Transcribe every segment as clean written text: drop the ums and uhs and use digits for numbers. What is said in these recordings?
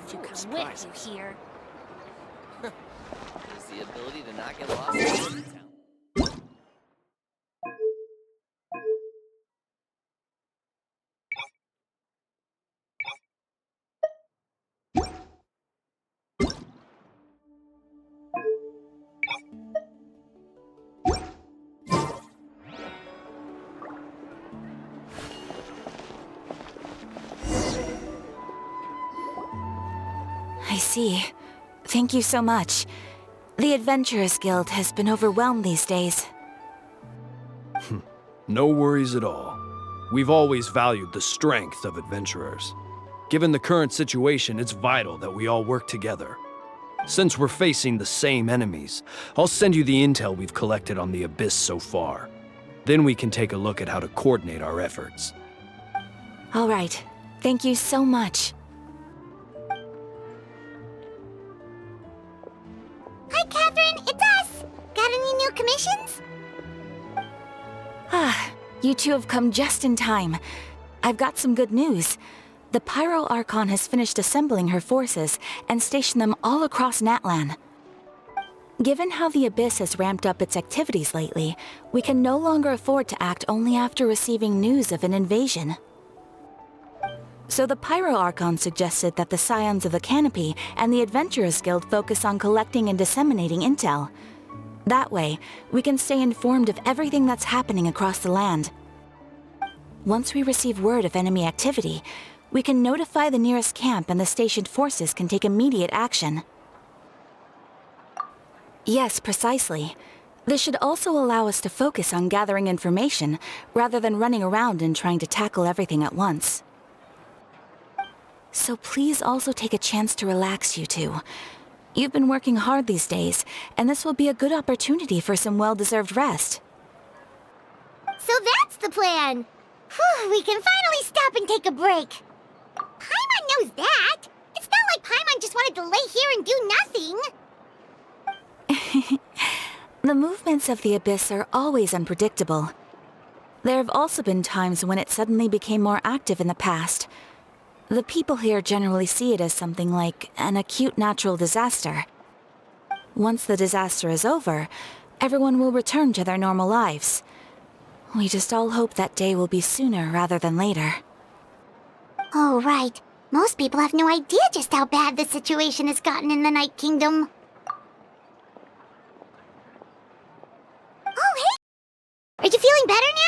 to come with you here. Use the ability to not get lost. I see. Thank you so much. The Adventurers Guild has been overwhelmed these days. No worries at all. We've always valued the strength of adventurers. Given the current situation, it's vital that we all work together. Since we're facing the same enemies, I'll send you the intel we've collected on the Abyss so far. Then we can take a look at how to coordinate our efforts. All right. Thank you so much. Hi, Catherine! It's us! Got any new commissions? Ah, you two have come just in time. I've got some good news. The Pyro Archon has finished assembling her forces and stationed them all across Natlan. Given how the Abyss has ramped up its activities lately, we can no longer afford to act only after receiving news of an invasion. So the Pyro Archon suggested that the Scions of the Canopy and the Adventurers Guild focus on collecting and disseminating intel. That way, we can stay informed of everything that's happening across the land. Once we receive word of enemy activity, we can notify the nearest camp and the stationed forces can take immediate action. Yes, precisely. This should also allow us to focus on gathering information, rather than running around and trying to tackle everything at once. So please also take a chance to relax, you two. You've been working hard these days, and this will be a good opportunity for some well-deserved rest. So that's the plan! Whew, we can finally stop and take a break. Paimon knows that! It's not like Paimon just wanted to lay here and do nothing! The movements of the Abyss are always unpredictable. There have also been times when it suddenly became more active in the past. The people here generally see it as something like an acute natural disaster. Once the disaster is over, everyone will return to their normal lives. We just all hope that day will be sooner rather than later. Oh, right. Most people have no idea just how bad the situation has gotten in the Night Kingdom. Oh, hey! Are you feeling better now?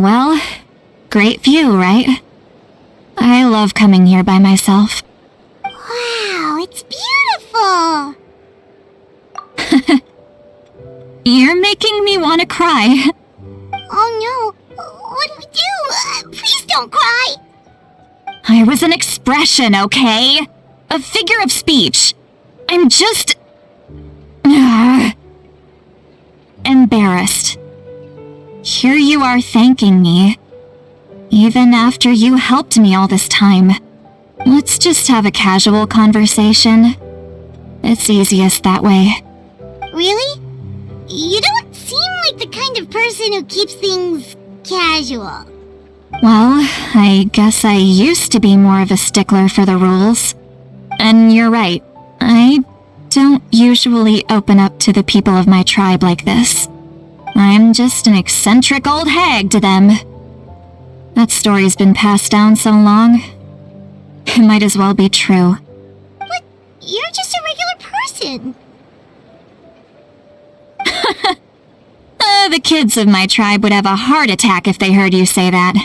Well, great view, right? I love coming here by myself. Wow, it's beautiful! You're making me want to cry. Oh no, what do we do? Please don't cry! I was an expression, okay? A figure of speech. I'm just... embarrassed. Here you are thanking me. Even after you helped me all this time. Let's just have a casual conversation. It's easiest that way. Really? You don't seem like the kind of person who keeps things casual. Well, I guess I used to be more of a stickler for the rules. And you're right, I don't usually open up to the people of my tribe like this. I'm just an eccentric old hag to them. That story's been passed down so long, it might as well be true. But you're just a regular person. The kids of my tribe would have a heart attack if they heard you say that.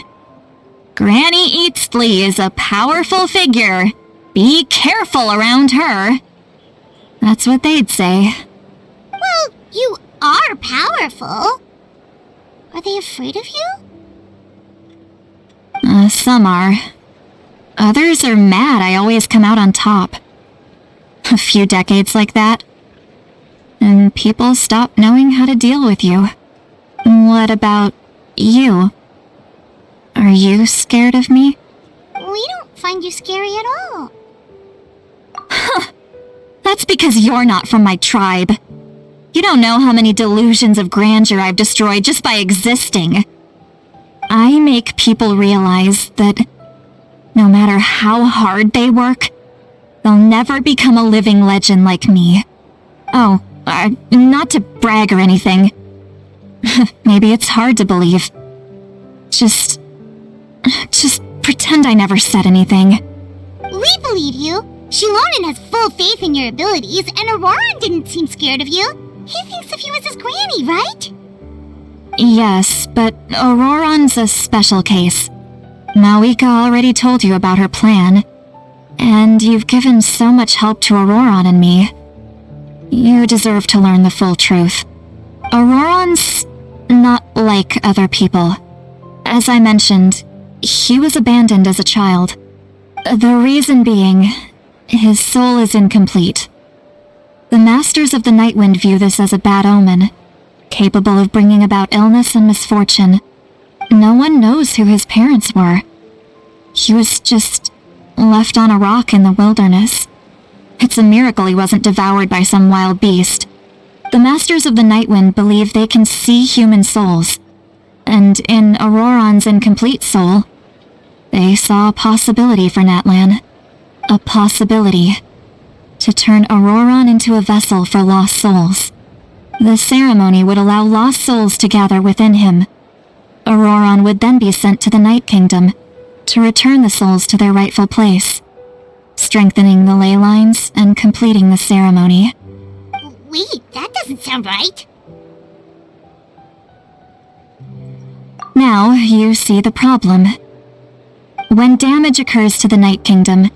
Granny Eatsley is a powerful figure. Be careful around her. That's what they'd say. Well, you are powerful. Are they afraid of you? Some are. Others are mad I always come out on top. A few decades like that, and people stop knowing how to deal with you. What about you? Are you scared of me? We don't find you scary at all. That's because you're not from my tribe. You don't know how many delusions of grandeur I've destroyed just by existing. I make people realize that no matter how hard they work, they'll never become a living legend like me. Oh, not to brag or anything. Maybe it's hard to believe. Just pretend I never said anything. We believe you. Shilonen has full faith in your abilities, and Auroran didn't seem scared of you. He thinks of you as his granny, right? Yes, but Auroran's a special case. Malika already told you about her plan, and you've given so much help to Auroran and me. You deserve to learn the full truth. Auroran's not like other people. As I mentioned, he was abandoned as a child. The reason being, his soul is incomplete. The Masters of the Nightwind view this as a bad omen, capable of bringing about illness and misfortune. No one knows who his parents were. He was just left on a rock in the wilderness. It's a miracle he wasn't devoured by some wild beast. The Masters of the Nightwind believe they can see human souls, and in Auroran's incomplete soul, they saw a possibility for Natlan. A possibility to turn Auroran into a vessel for lost souls. The ceremony would allow lost souls to gather within him. Auroran would then be sent to the Night Kingdom to return the souls to their rightful place, strengthening the ley lines and completing the ceremony. Wait, that doesn't sound right. Now you see the problem. When damage occurs to the Night Kingdom,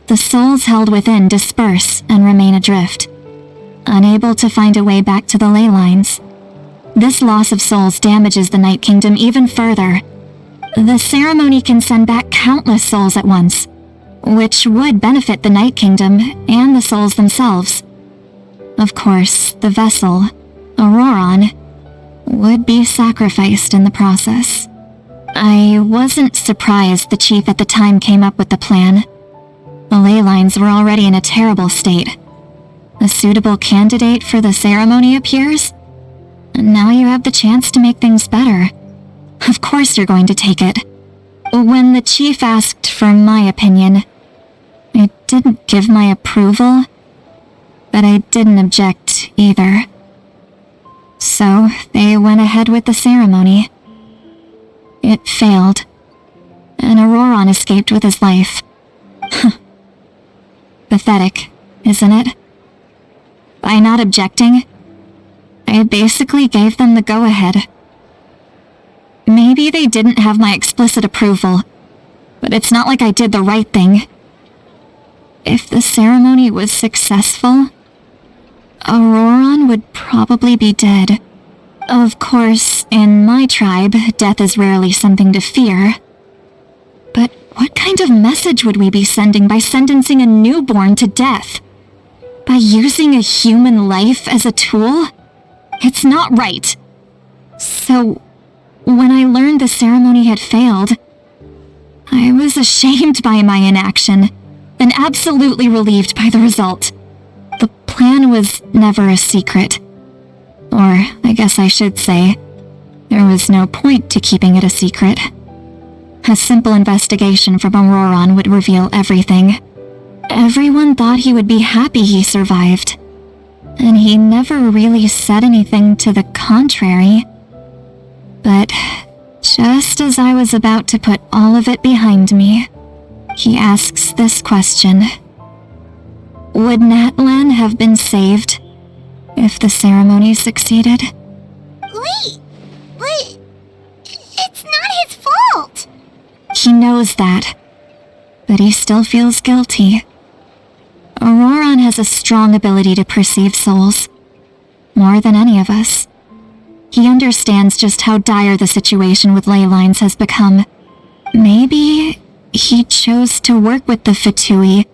the souls held within disperse and remain adrift, unable to find a way back to the ley lines. This loss of souls damages the Night Kingdom even further. The ceremony can send back countless souls at once, which would benefit the Night Kingdom and the souls themselves. Of course, the vessel, Auroran, would be sacrificed in the process. I wasn't surprised the chief at the time came up with the plan. The ley lines were already in a terrible state. A suitable candidate for the ceremony appears, and now you have the chance to make things better. Of course you're going to take it. When the chief asked for my opinion, I didn't give my approval, but I didn't object either. So they went ahead with the ceremony. It failed, and Auroran escaped with his life. Pathetic, isn't it? By not objecting, I basically gave them the go-ahead. Maybe Maybe they didn't have my explicit approval, but it's not like I did the right thing. If the ceremony was successful, Auroron would probably be dead. Of course, in my tribe, death is rarely something to fear. But what kind of message would we be sending by sentencing a newborn to death? By using a human life as a tool? It's not right. So, when I learned the ceremony had failed, I was ashamed by my inaction, and absolutely relieved by the result. The plan was never a secret. Or, I guess I should say, there was no point to keeping it a secret. A simple investigation from Auroron would reveal everything. Everyone thought he would be happy he survived, and he never really said anything to the contrary. But just as I was about to put all of it behind me, he asks this question. Would Natlan have been saved if the ceremony succeeded? Wait, but it's not his fault. He knows that, but he still feels guilty. Auroron has a strong ability to perceive souls, more than any of us. He understands just how dire the situation with ley lines has become. Maybe he chose to work with the Fatui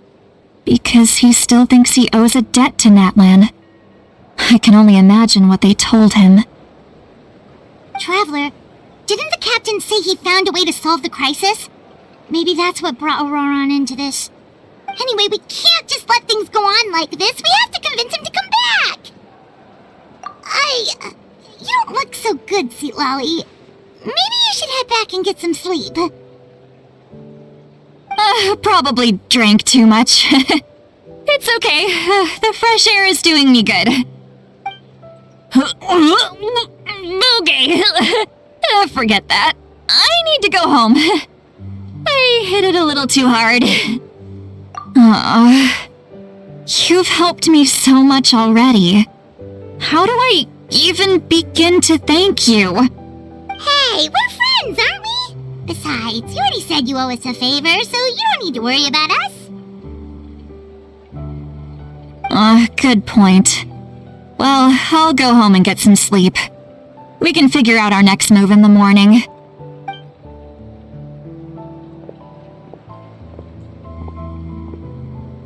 because he still thinks he owes a debt to Natlan. I can only imagine what they told him. Traveler, didn't the captain say he found a way to solve the crisis? Maybe that's what brought Auroron into this. Anyway, we can't just let things go on like this. We have to convince him to come back. You don't look so good, Sweet Lolly. Maybe you should head back and get some sleep. Probably drank too much. It's okay. The fresh air is doing me good. Okay. Forget that. I need to go home. I hit it a little too hard. You've helped me so much already. How do I even begin to thank you? Hey, we're friends, aren't we? Besides, you already said you owe us a favor, so you don't need to worry about us. Good point. Well, I'll go home and get some sleep. We can figure out our next move in the morning.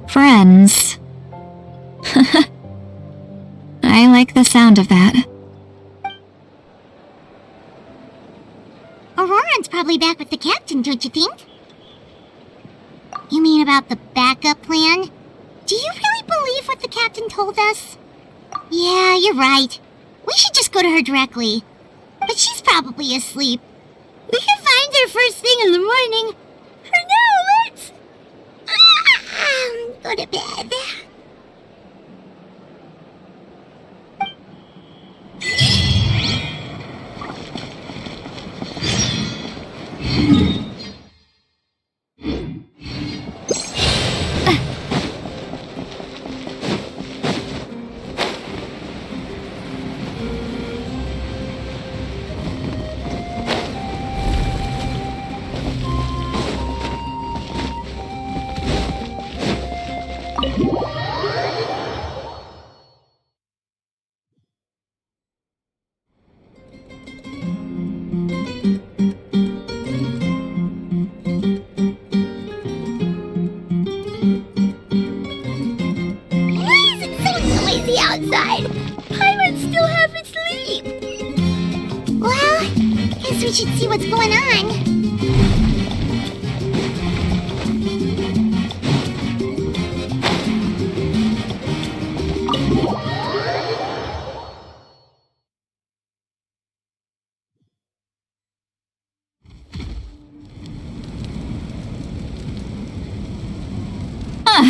Friends. I like the sound of that. Auroron's probably back with the captain, don't you think? You mean about the backup plan? Do you really believe what the captain told us? Yeah, you're right. We should just go to her directly. But she's probably asleep. We can find her first thing in the morning. For now, let's... go to bed. Outside. Paimon still half asleep. Well, guess we should see what's going on.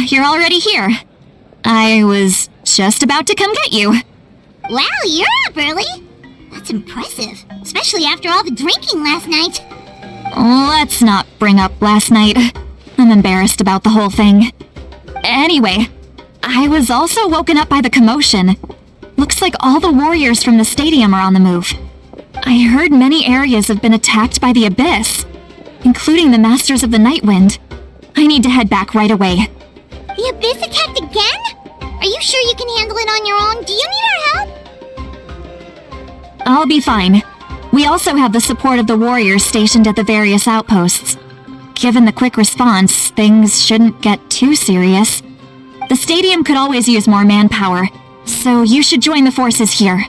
You're already here. I was just about to come get you. Wow, you're up early. That's impressive, especially after all the drinking last night. Let's not bring up last night. I'm embarrassed about the whole thing. Anyway, I was also woken up by the commotion. Looks like all the warriors from the stadium are on the move. I heard many areas have been attacked by the Abyss, including the Masters of the Night Wind. I need to head back right away. The Abyss attacked again? Are you sure you can handle it on your own? Do you need our help? I'll be fine. We also have the support of the warriors stationed at the various outposts. Given the quick response, things shouldn't get too serious. The stadium could always use more manpower, so you should join the forces here.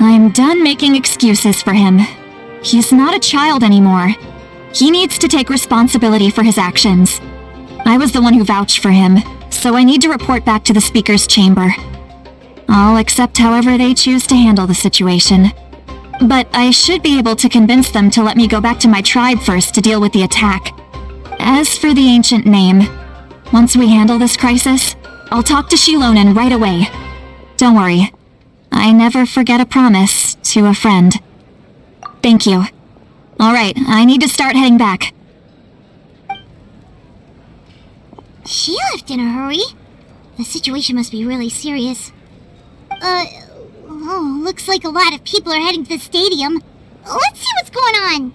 I'm done making excuses for him. He's not a child anymore. He needs to take responsibility for his actions. I was the one who vouched for him, so I need to report back to the Speaker's chamber. I'll accept however they choose to handle the situation. But I should be able to convince them to let me go back to my tribe first to deal with the attack. As for the ancient name, once we handle this crisis, I'll talk to Shilonen right away. Don't worry. I never forget a promise to a friend. Thank you. Alright, I need to start heading back. She left in a hurry. The situation must be really serious. Looks like a lot of people are heading to the stadium. Let's see what's going on.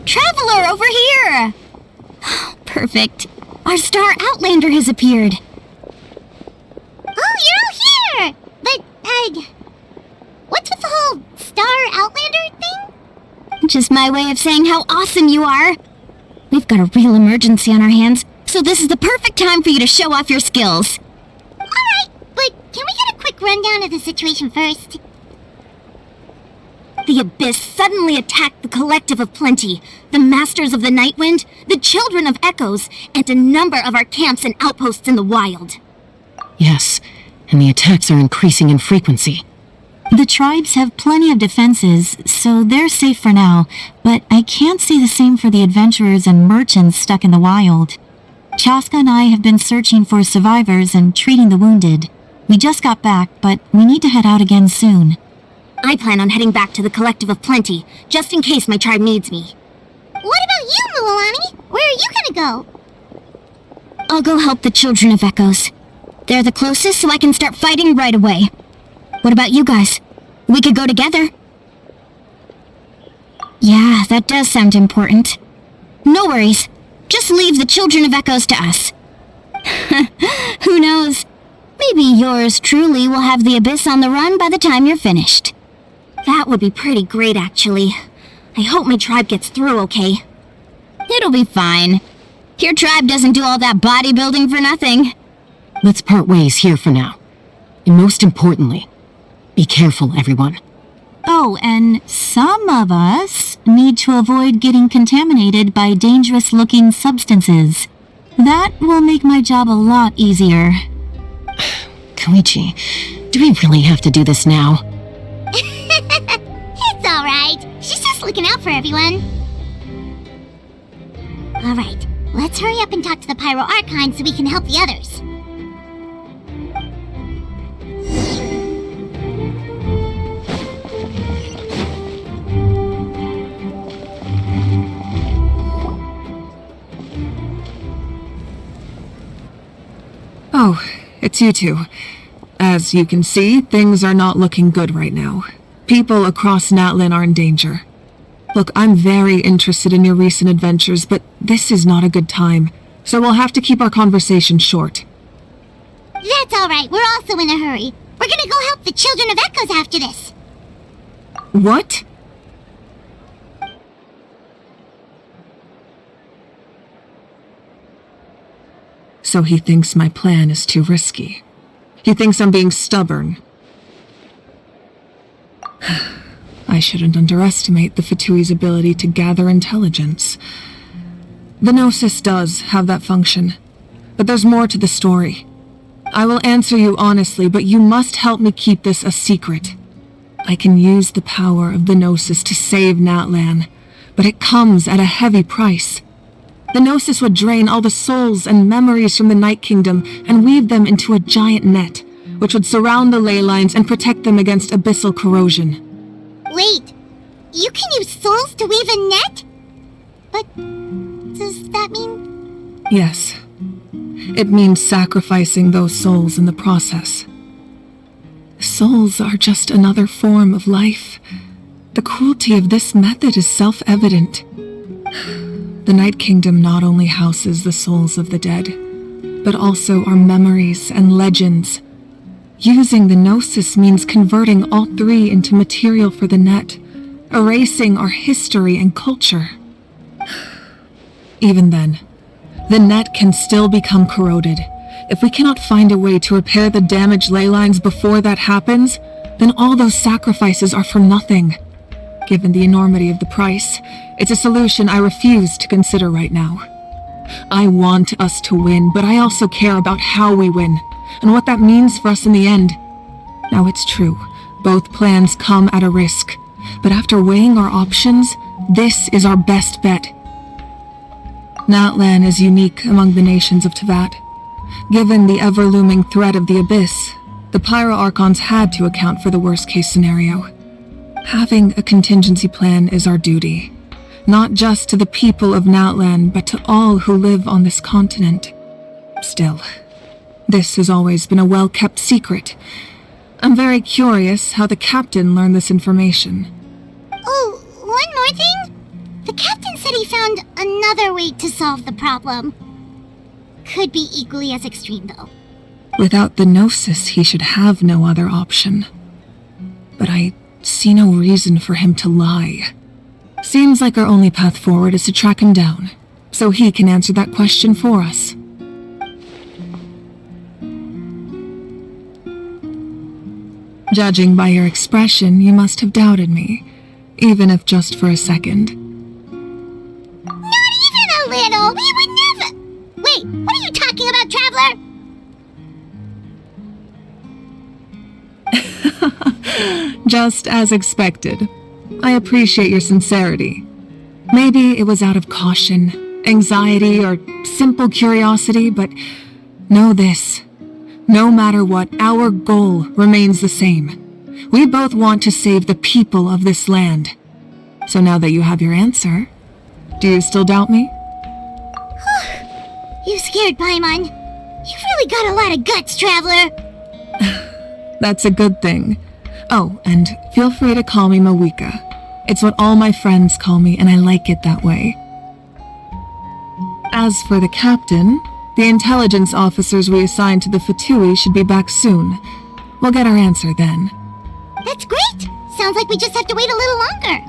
Traveler, over here! Perfect. Our star Outlander has appeared. Oh, you're all here! But, what's with the whole Star Outlander thing? Just my way of saying how awesome you are. We've got a real emergency on our hands, so this is the perfect time for you to show off your skills. Alright, but can we get a quick rundown of the situation first? The Abyss suddenly attacked the Collective of Plenty, the Masters of the Night Wind, the Children of Echoes, and a number of our camps and outposts in the wild. Yes, and the attacks are increasing in frequency. The tribes have plenty of defenses, so they're safe for now, but I can't say the same for the adventurers and merchants stuck in the wild. Chaska and I have been searching for survivors and treating the wounded. We just got back, but we need to head out again soon. I plan on heading back to the Collective of Plenty, just in case my tribe needs me. What about you, Mualani? Where are you gonna go? I'll go help the Children of Echoes. They're the closest, so I can start fighting right away. What about you guys? We could go together. Yeah, that does sound important. No worries. Just leave the Children of Echoes to us. Who knows? Maybe yours truly will have the Abyss on the run by the time you're finished. That would be pretty great, actually. I hope my tribe gets through okay. It'll be fine. Your tribe doesn't do all that bodybuilding for nothing. Let's part ways here for now. And most importantly, be careful, everyone. Oh, and some of us need to avoid getting contaminated by dangerous-looking substances. That will make my job a lot easier. Koichi, do we really have to do this now? It's alright. She's just looking out for everyone. Alright, let's hurry up and talk to the Pyro Archon so we can help the others. Oh, it's you two. As you can see, things are not looking good right now. People across Natlan are in danger. Look, I'm very interested in your recent adventures, but this is not a good time, so we'll have to keep our conversation short. That's alright, we're also in a hurry. We're gonna go help the Children of Echoes after this. What? So he thinks my plan is too risky. He thinks I'm being stubborn. I shouldn't underestimate the Fatui's ability to gather intelligence. The Gnosis does have that function, but there's more to the story. I will answer you honestly, but you must help me keep this a secret. I can use the power of the Gnosis to save Natlan, but it comes at a heavy price. The Gnosis would drain all the souls and memories from the Night Kingdom and weave them into a giant net, which would surround the ley lines and protect them against abyssal corrosion. Wait, you can use souls to weave a net? But does that mean... Yes. It means sacrificing those souls in the process. Souls are just another form of life. The cruelty of this method is self-evident. The Night Kingdom not only houses the souls of the dead, but also our memories and legends. Using the Gnosis means converting all three into material for the net, erasing our history and culture. Even then, the net can still become corroded. If we cannot find a way to repair the damaged ley lines before that happens, then all those sacrifices are for nothing. Given the enormity of the price, it's a solution I refuse to consider right now. I want us to win, but I also care about how we win, and what that means for us in the end. Now it's true, both plans come at a risk, but after weighing our options, this is our best bet. Natlan is unique among the nations of Teyvat. Given the ever-looming threat of the Abyss, the Pyro Archons had to account for the worst-case scenario. Having a contingency plan is our duty, not just to the people of Natlan, but to all who live on this continent. Still, this has always been a well-kept secret. I'm very curious how the captain learned this information. Oh, one more thing? The captain said he found another way to solve the problem. Could be equally as extreme, though. Without the Gnosis, he should have no other option. But I see no reason for him to lie. Seems like our only path forward is to track him down, so he can answer that question for us. Judging by your expression, you must have doubted me, even if just for a second. Not even a little! We would never... Wait, what are you talking about, Traveler? Just as expected. I appreciate your sincerity. Maybe it was out of caution, anxiety, or simple curiosity, but know this. No matter what, our goal remains the same. We both want to save the people of this land. So now that you have your answer, do you still doubt me? You scared, Paimon. You've really got a lot of guts, Traveler. That's a good thing. Oh, and feel free to call me Mawika. It's what all my friends call me, and I like it that way. As for the captain, the intelligence officers we assigned to the Fatui should be back soon. We'll get our answer then. That's great! Sounds like we just have to wait a little longer.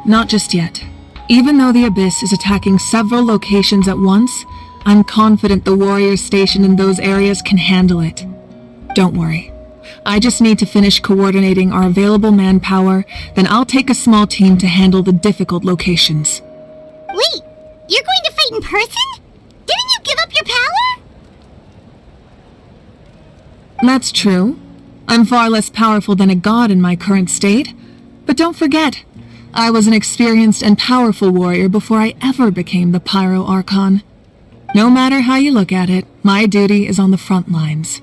Not just yet. Even though the Abyss is attacking several locations at once, I'm confident the warriors stationed in those areas can handle it. Don't worry. I just need to finish coordinating our available manpower, then I'll take a small team to handle the difficult locations. Wait, you're going to fight in person? Didn't you give up your power? That's true. I'm far less powerful than a god in my current state. But don't forget, I was an experienced and powerful warrior before I ever became the Pyro Archon. No matter how you look at it, my duty is on the front lines.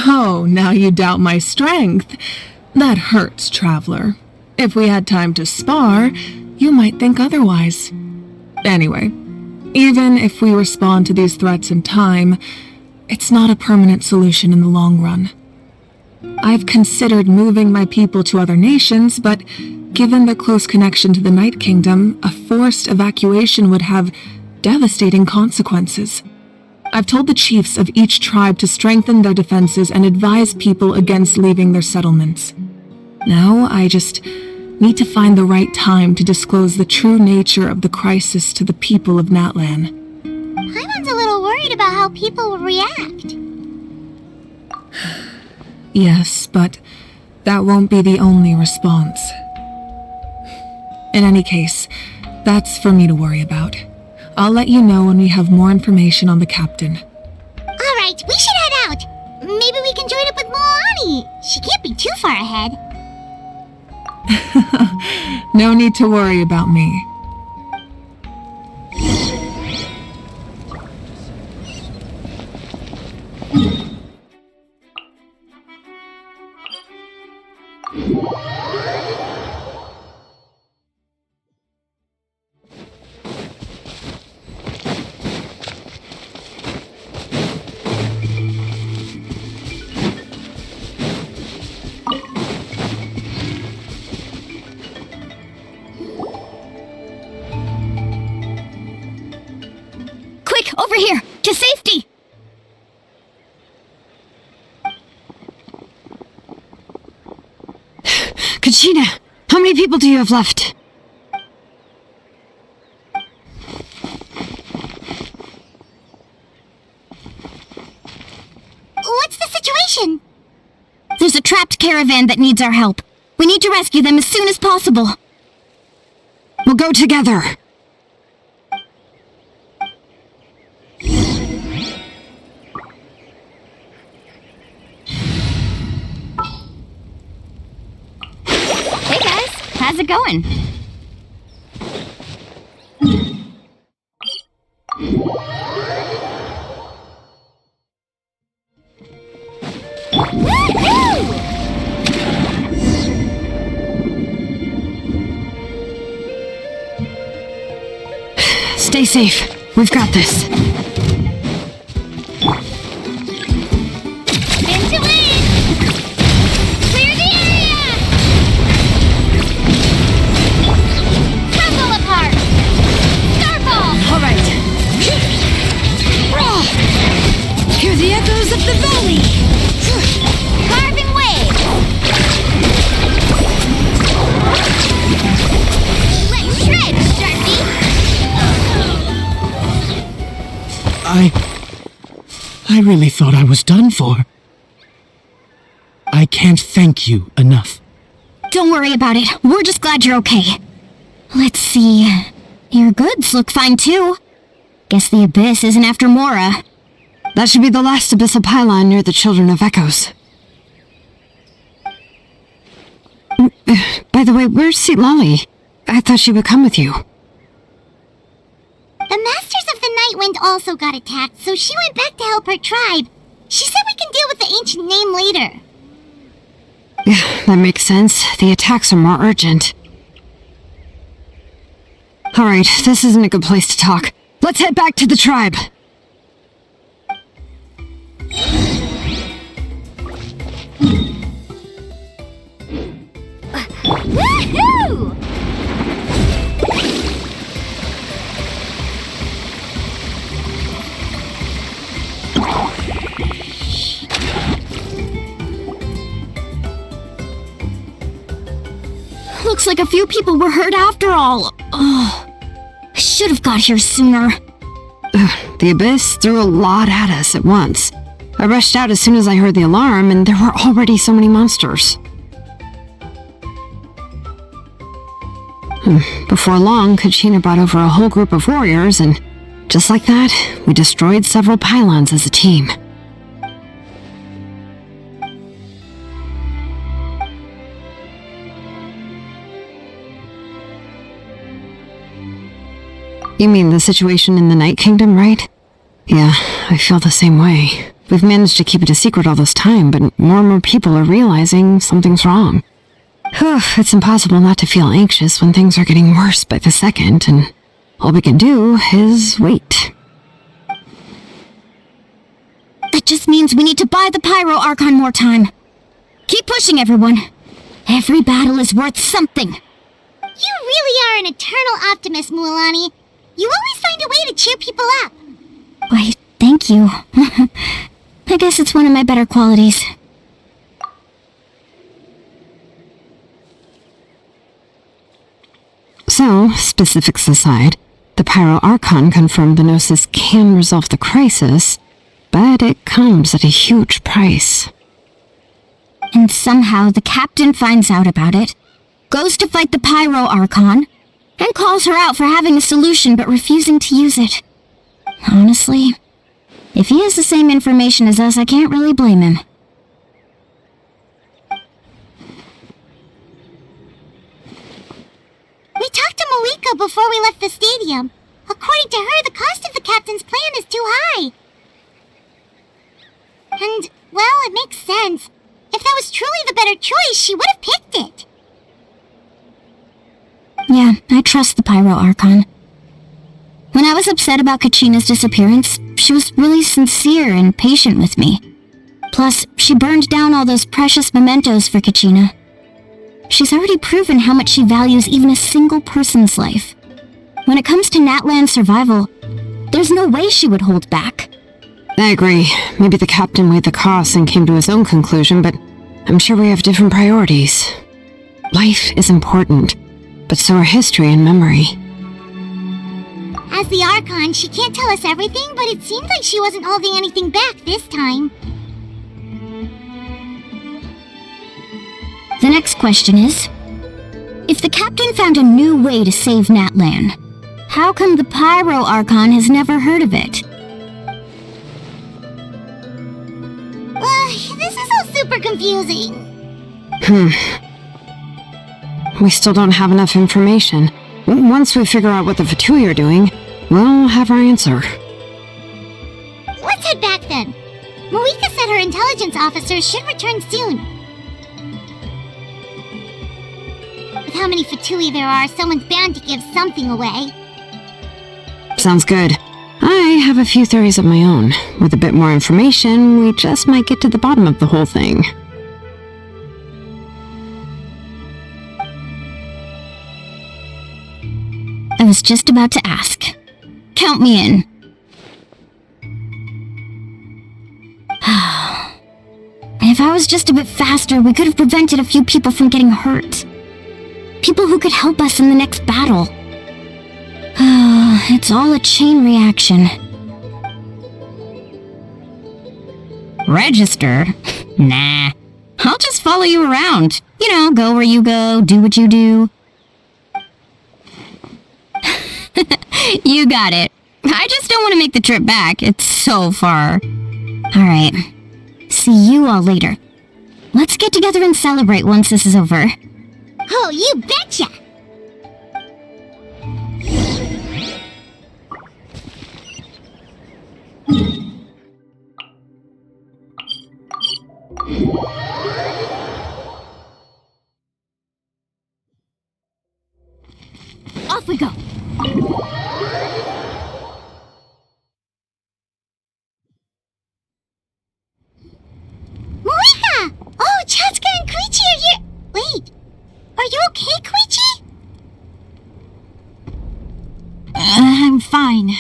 Oh, now you doubt my strength. That hurts, Traveler. If we had time to spar, you might think otherwise. Anyway, even if we respond to these threats in time, it's not a permanent solution in the long run. I've considered moving my people to other nations, but given their close connection to the Night Kingdom, a forced evacuation would have devastating consequences. I've told the chiefs of each tribe to strengthen their defenses and advise people against leaving their settlements. Now, I just need to find the right time to disclose the true nature of the crisis to the people of Natlan. Paimon's a little worried about how people will react. Yes, but that won't be the only response. In any case, that's for me to worry about. I'll let you know when we have more information on the captain. Alright, we should head out. Maybe we can join up with Moani. She can't be too far ahead. No need to worry about me. Quick, over here! To safety! Kachina, how many people do you have left? What's the situation? There's a trapped caravan that needs our help. We need to rescue them as soon as possible. We'll go together. Hey guys, how's it going? Stay safe. We've got this. Into it! Clear the area! Crumble apart! Starball! All right. Hear the echoes of the valley. Carving waves! Let's shred, Sharpie! I really thought I was done for. I can't thank you enough. Don't worry about it. We're just glad you're okay. Let's see. Your goods look fine too. Guess the Abyss isn't after Mora. That should be the last abyssal pylon near the Children of Echoes. By the way, where's Lolly? I thought she would come with you. The Masters of the Night Wind also got attacked, so she went back to help her tribe. She said we can deal with the ancient name later. Yeah, that makes sense. The attacks are more urgent. Alright, this isn't a good place to talk. Let's head back to the tribe. Woohoo! Looks like a few people were hurt after all. Oh, I should have got here sooner. The Abyss threw a lot at us at once. I rushed out as soon as I heard the alarm, and there were already so many monsters. Before long, Kachina brought over a whole group of warriors, and just like that, we destroyed several pylons as a team. You mean the situation in the Night Kingdom, right? Yeah, I feel the same way. We've managed to keep it a secret all this time, but more and more people are realizing something's wrong. It's impossible not to feel anxious when things are getting worse by the second, and all we can do is wait. That just means we need to buy the Pyro Archon more time. Keep pushing, everyone. Every battle is worth something. You really are an eternal optimist, Mualani. You always find a way to cheer people up. Why, thank you. I guess it's one of my better qualities. So, specifics aside, the Pyro Archon confirmed the Gnosis can resolve the crisis, but it comes at a huge price. And somehow the captain finds out about it, goes to fight the Pyro Archon, and calls her out for having a solution but refusing to use it. Honestly, if he has the same information as us, I can't really blame him. We talked to Malika before we left the stadium. According to her, the cost of the captain's plan is too high. And, well, it makes sense. If that was truly the better choice, she would have picked it. Yeah, I trust the Pyro Archon. When I was upset about Kachina's disappearance, she was really sincere and patient with me. Plus, she burned down all those precious mementos for Kachina. She's already proven how much she values even a single person's life. When it comes to Natlan's survival, There's no way she would hold back. I agree. Maybe the captain weighed the costs and came to his own conclusion, but I'm sure we have different priorities. Life is important, but so are history and memory. As the Archon, she can't tell us everything, but it seems like she wasn't holding anything back this time. The next question is, if the captain found a new way to save Natlan, how come the Pyro Archon has never heard of it? This is all super confusing. We still don't have enough information. Once we figure out what the Fatui are doing, we'll have our answer. Let's head back then. Malika said her intelligence officers should return soon. With how many Fatui there are, someone's bound to give something away. Sounds good. I have a few theories of my own. With a bit more information, we just might get to the bottom of the whole thing. I was just about to ask. Count me in. If I was just a bit faster, we could have prevented a few people from getting hurt. People who could help us in the next battle. It's all a chain reaction. Register? Nah. I'll just follow you around. You know, go where you go, do what you do. You got it. I just don't want to make the trip back. It's so far. Alright. See you all later. Let's get together and celebrate once this is over. Oh, you betcha! Off we go. Malika! Oh, Chaska and Koichi are here! Wait, are you okay, Koichi? I'm fine.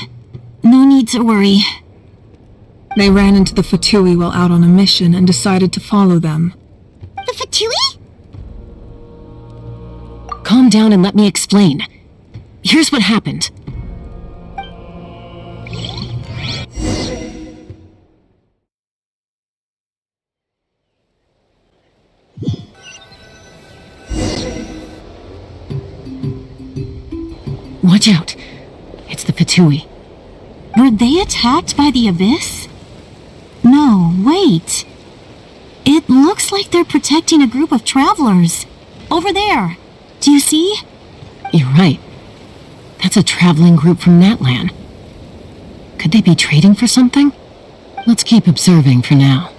No need to worry. They ran into the Fatui while out on a mission and decided to follow them. The Fatui? Calm down and let me explain. Here's what happened. Watch out. It's the Fatui. Were they attacked by the Abyss? No, wait. It looks like they're protecting a group of travelers. Over there. Do you see? You're right. That's a traveling group from Natlan. Could they be trading for something? Let's keep observing for now.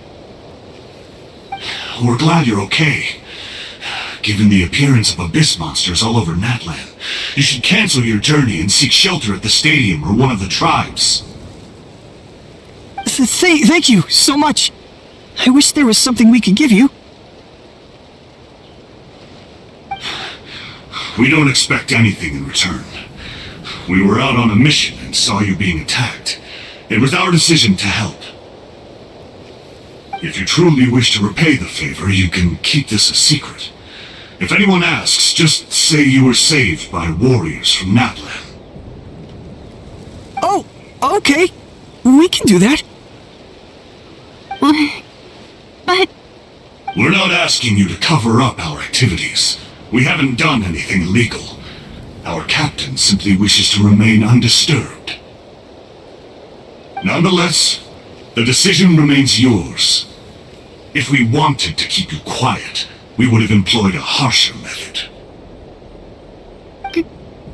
We're glad you're okay. Given the appearance of abyss monsters all over Natlan, you should cancel your journey and seek shelter at the stadium or one of the tribes. Thank you so much. I wish there was something we could give you. We don't expect anything in return. We were out on a mission and saw you being attacked. It was our decision to help. If you truly wish to repay the favor, you can keep this a secret. If anyone asks, just say you were saved by warriors from Natlan. Oh, okay. We can do that. But... We're not asking you to cover up our activities. We haven't done anything illegal. Our captain simply wishes to remain undisturbed. Nonetheless, the decision remains yours. If we wanted to keep you quiet, we would have employed a harsher method.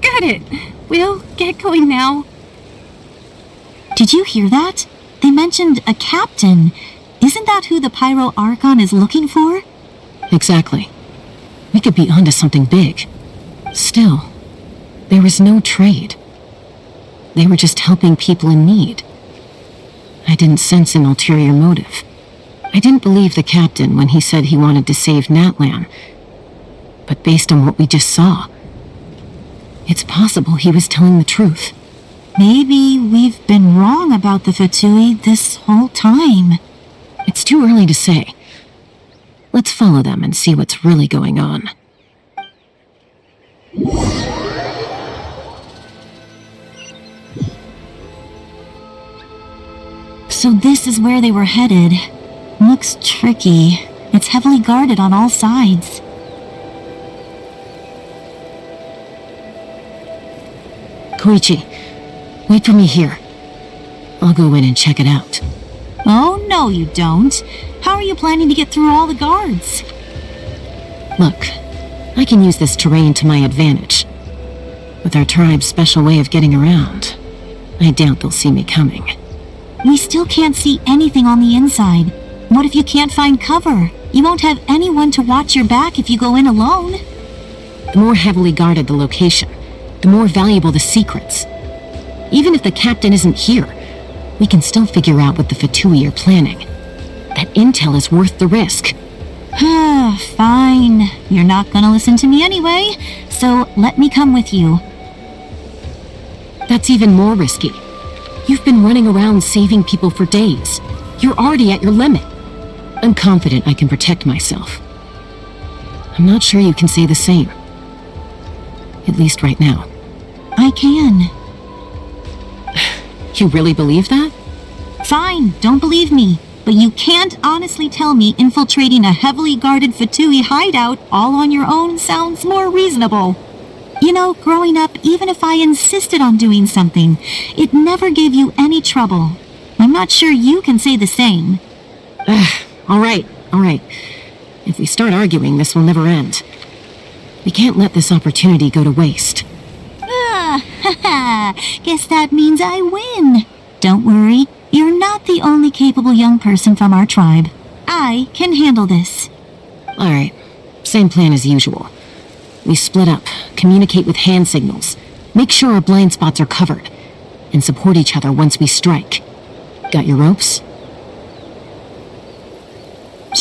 Got it. We'll get going now. Did you hear that? They mentioned a captain. Isn't that who the Pyro Archon is looking for? Exactly. We could be onto something big. Still, there was no trade. They were just helping people in need. I didn't sense an ulterior motive. I didn't believe the captain when he said he wanted to save Natlan. But based on what we just saw, it's possible he was telling the truth. Maybe we've been wrong about the Fatui this whole time. It's too early to say. Let's follow them and see what's really going on. So this is where they were headed. Looks tricky. It's heavily guarded on all sides. Koichi, wait for me here. I'll go in and check it out. Oh, no you don't. How are you planning to get through all the guards? Look, I can use this terrain to my advantage. With our tribe's special way of getting around, I doubt they'll see me coming. We still can't see anything on the inside. What if you can't find cover? You won't have anyone to watch your back if you go in alone. The more heavily guarded the location, the more valuable the secrets. Even if the captain isn't here, we can still figure out what the Fatui are planning. That intel is worth the risk. Fine. You're not gonna listen to me anyway, so let me come with you. That's even more risky. You've been running around saving people for days. You're already at your limit. I'm confident I can protect myself. I'm not sure you can say the same. At least right now. I can. You really believe that? Fine, don't believe me. But you can't honestly tell me infiltrating a heavily guarded Fatui hideout all on your own sounds more reasonable. You know, growing up, even if I insisted on doing something, it never gave you any trouble. I'm not sure you can say the same. All right. If we start arguing, this will never end. We can't let this opportunity go to waste. Guess that means I win. Don't worry, you're not the only capable young person from our tribe. I can handle this. All right, same plan as usual. We split up, communicate with hand signals, make sure our blind spots are covered, and support each other once we strike. Got your ropes?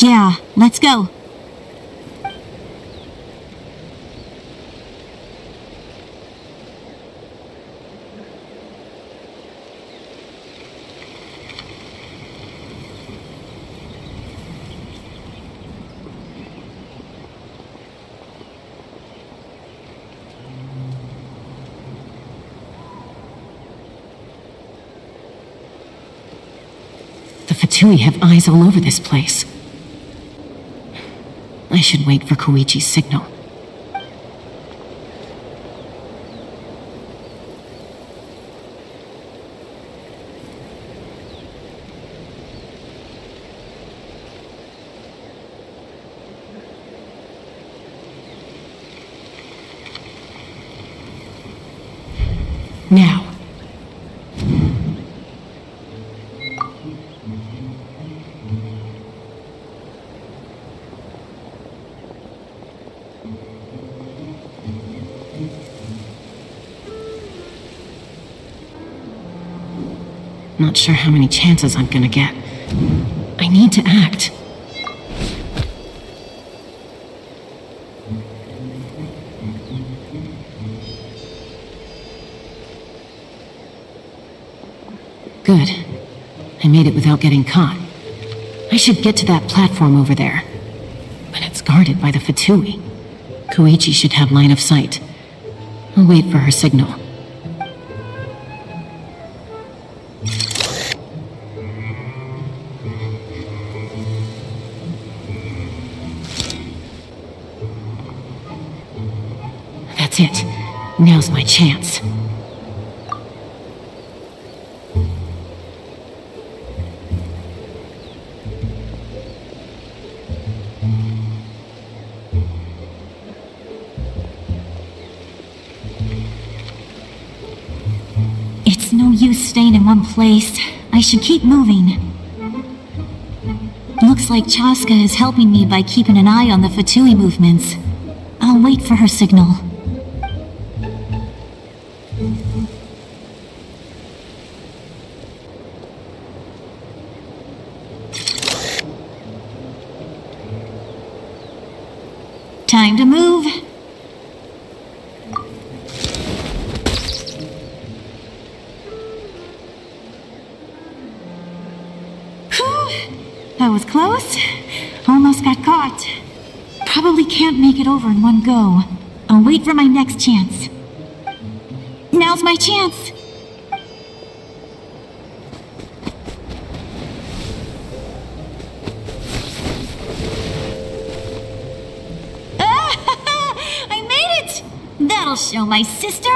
Yeah, let's go. The Fatui have eyes all over this place. I should wait for Koichi's signal. Now. Not sure how many chances I'm gonna get. I need to act. Good. I made it without getting caught. I should get to that platform over there. But it's guarded by the Fatui. Koichi should have line of sight. I'll wait for her signal. That's it. Now's my chance. It's no use staying in one place. I should keep moving. Looks like Chaska is helping me by keeping an eye on the Fatui movements. I'll wait for her signal. Time to move. That was close. Almost got caught. Probably can't make it over in one go. I'll wait for my next chance. Now's my chance. I made it! That'll show my sister.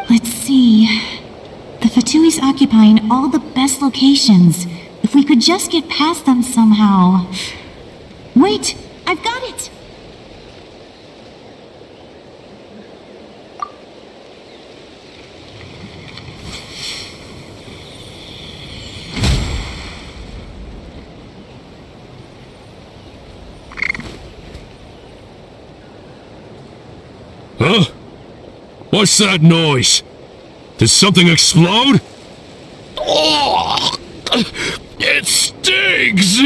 Let's see. The Fatui's occupying all the best locations. If we could just get past them somehow. Wait, I've got it! Huh? What's that noise? Did something explode? Oh! It stings!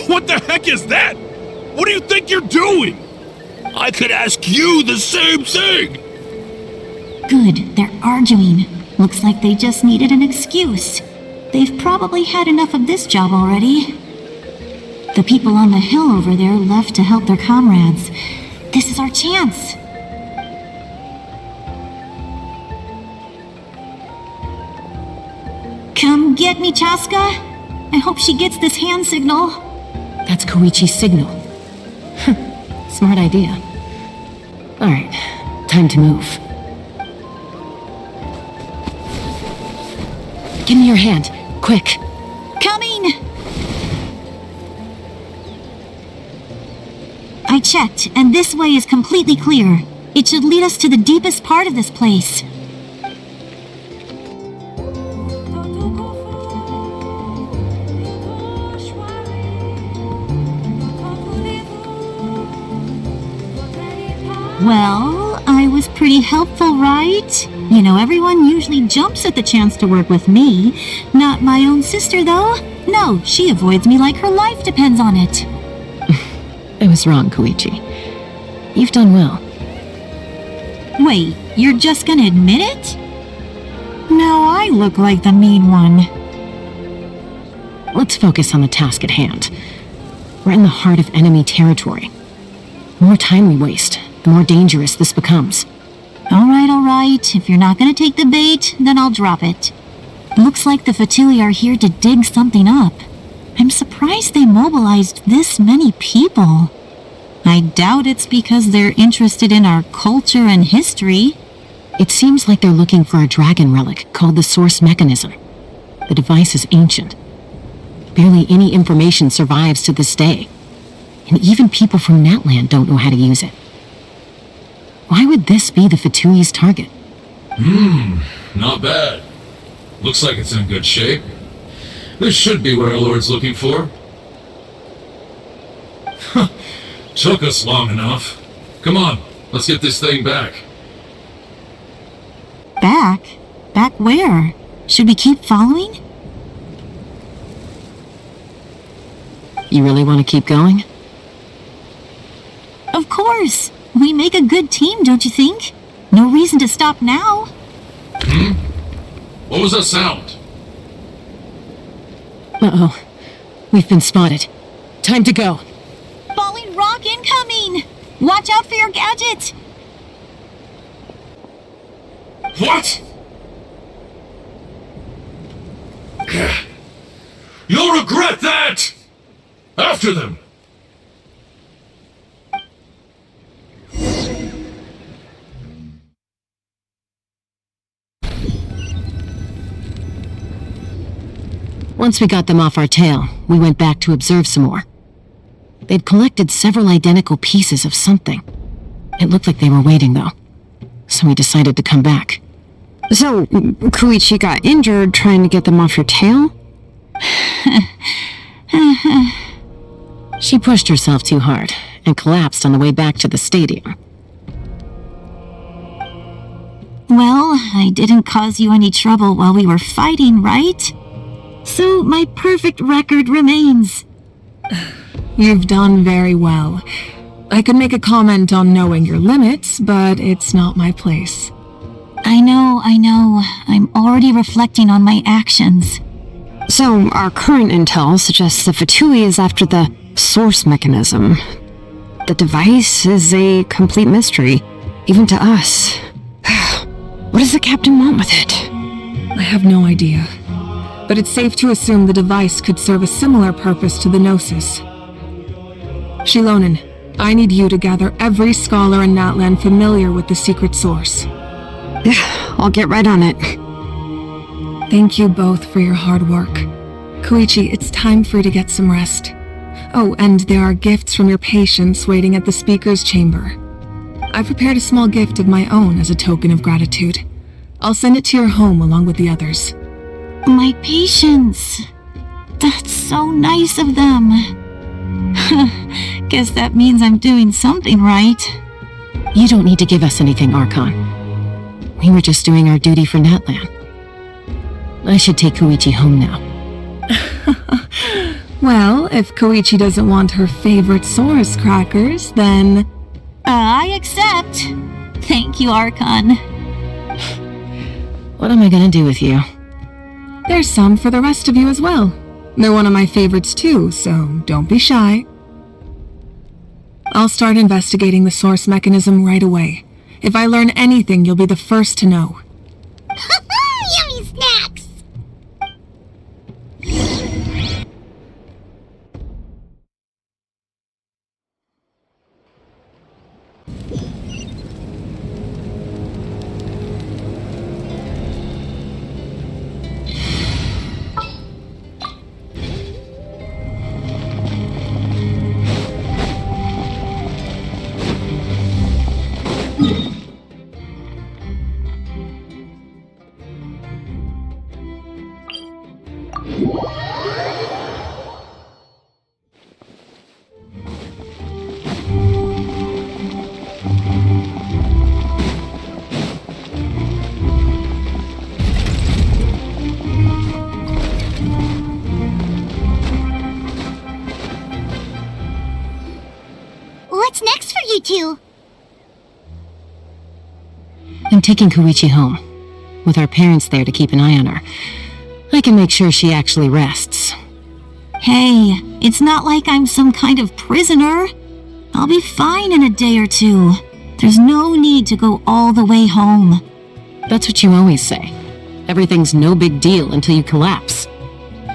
What the heck is that? What do you think you're doing? I could ask you the same thing! Good, they're arguing. Looks like they just needed an excuse. They've probably had enough of this job already. The people on the hill over there left to help their comrades. This is our chance. Come get me, Chaska. I hope she gets this hand signal. That's Koichi's signal. Smart idea. Alright, time to move. Give me your hand, quick. Coming! I checked, and this way is completely clear. It should lead us to the deepest part of this place. Well, I was pretty helpful, right? You know, everyone usually jumps at the chance to work with me. Not my own sister, though. No, she avoids me like her life depends on it. I was wrong, Koichi. You've done well. Wait, you're just gonna admit it? No, I look like the mean one. Let's focus on the task at hand. We're in the heart of enemy territory. The more time we waste, the more dangerous this becomes. All right. If you're not gonna take the bait, then I'll drop it. Looks like the Fatui are here to dig something up. I'm surprised they mobilized this many people. I doubt it's because they're interested in our culture and history. It seems like they're looking for a dragon relic called the Source Mechanism. The device is ancient. Barely any information survives to this day. And even people from Natland don't know how to use it. Why would this be the Fatui's target? Not bad. Looks like it's in good shape. This should be what our Lord's looking for. Took us long enough. Come on, let's get this thing back. Back? Back where? Should we keep following? You really want to keep going? Of course! We make a good team, don't you think? No reason to stop now. What was that sound? Uh-oh. We've been spotted. Time to go. Falling rock incoming! Watch out for your gadget! What? You'll regret that! After them! Once we got them off our tail, we went back to observe some more. They'd collected several identical pieces of something. It looked like they were waiting, though. So we decided to come back. So, Koichi got injured trying to get them off your tail? She pushed herself too hard and collapsed on the way back to the stadium. Well, I didn't cause you any trouble while we were fighting, right? So my perfect record remains. You've done very well. I could make a comment on knowing your limits, but it's not my place. I know. I'm already reflecting on my actions. So, our current intel suggests the Fatui is after the source mechanism. The device is a complete mystery, even to us. What does the captain want with it? I have no idea. But it's safe to assume the device could serve a similar purpose to the Gnosis. Shilonen, I need you to gather every scholar in Natlan familiar with the secret source. Yeah, I'll get right on it. Thank you both for your hard work. Koichi, it's time for you to get some rest. Oh, and there are gifts from your patients waiting at the speaker's chamber. I prepared a small gift of my own as a token of gratitude. I'll send it to your home along with the others. My patience. That's so nice of them. Guess that means I'm doing something right. You don't need to give us anything, Archon. We were just doing our duty for Natlan. I should take Koichi home now. Well, if Koichi doesn't want her favorite Source crackers, then... I accept. Thank you, Archon. What am I gonna do with you? There's some for the rest of you as well. They're one of my favorites too, so don't be shy. I'll start investigating the source mechanism right away. If I learn anything, you'll be the first to know. Yummy snacks! What's next for you two? I'm taking Koichi home. With our parents there to keep an eye on her, I can make sure she actually rests. Hey, it's not like I'm some kind of prisoner. I'll be fine in a day or two. There's no need to go all the way home. That's what you always say. Everything's no big deal until you collapse.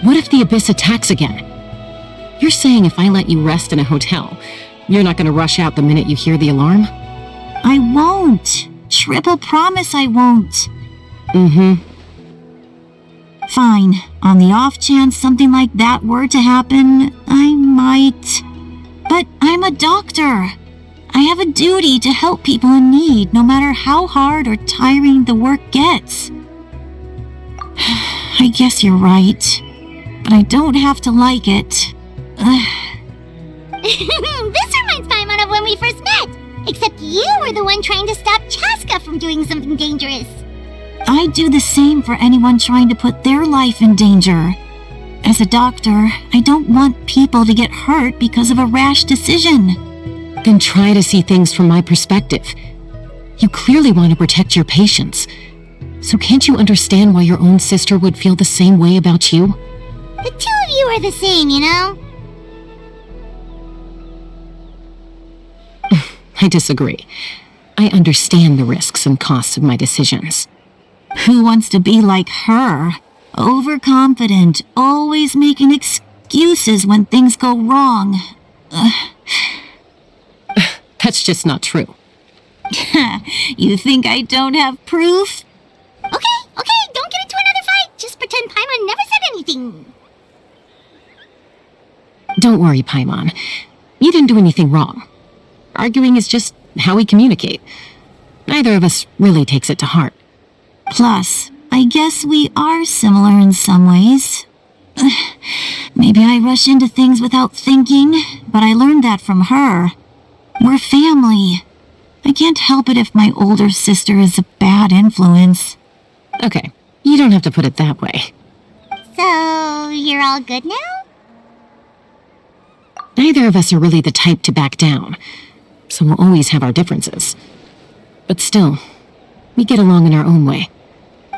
What if the Abyss attacks again? You're saying if I let you rest in a hotel, you're not gonna rush out the minute you hear the alarm? I won't. Triple promise I won't. Fine. On the off chance something like that were to happen, I might. But I'm a doctor. I have a duty to help people in need, no matter how hard or tiring the work gets. I guess you're right. But I don't have to like it. This reminds Paimon of when we first met! Except you were the one trying to stop Chaska from doing something dangerous. I'd do the same for anyone trying to put their life in danger. As a doctor, I don't want people to get hurt because of a rash decision. Then try to see things from my perspective. You clearly want to protect your patients. So can't you understand why your own sister would feel the same way about you? The two of you are the same, you know? I disagree. I understand the risks and costs of my decisions. Who wants to be like her? Overconfident, always making excuses when things go wrong. That's just not true. You think I don't have proof? Okay, don't get into another fight. Just pretend Paimon never said anything. Don't worry, Paimon. You didn't do anything wrong. Arguing is just how we communicate. Neither of us really takes it to heart. Plus, I guess we are similar in some ways. Maybe I rush into things without thinking, but I learned that from her. We're family. I can't help it if my older sister is a bad influence. Okay, you don't have to put it that way. So, you're all good now? Neither of us are really the type to back down, so we'll always have our differences. But still, we get along in our own way.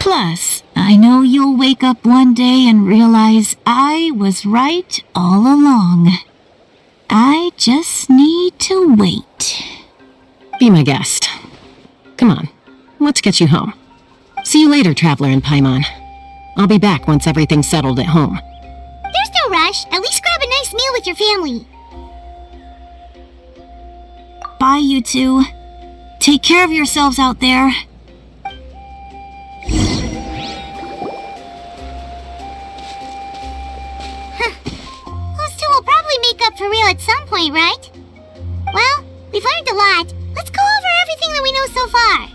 Plus, I know you'll wake up one day and realize I was right all along. I just need to wait. Be my guest. Come on, let's get you home. See you later, Traveler in Paimon. I'll be back once everything's settled at home. There's no rush. At least grab a nice meal with your family. Bye, you two. Take care of yourselves out there. Those two will probably make up for real at some point, right? Well, we've learned a lot. Let's go over everything that we know so far.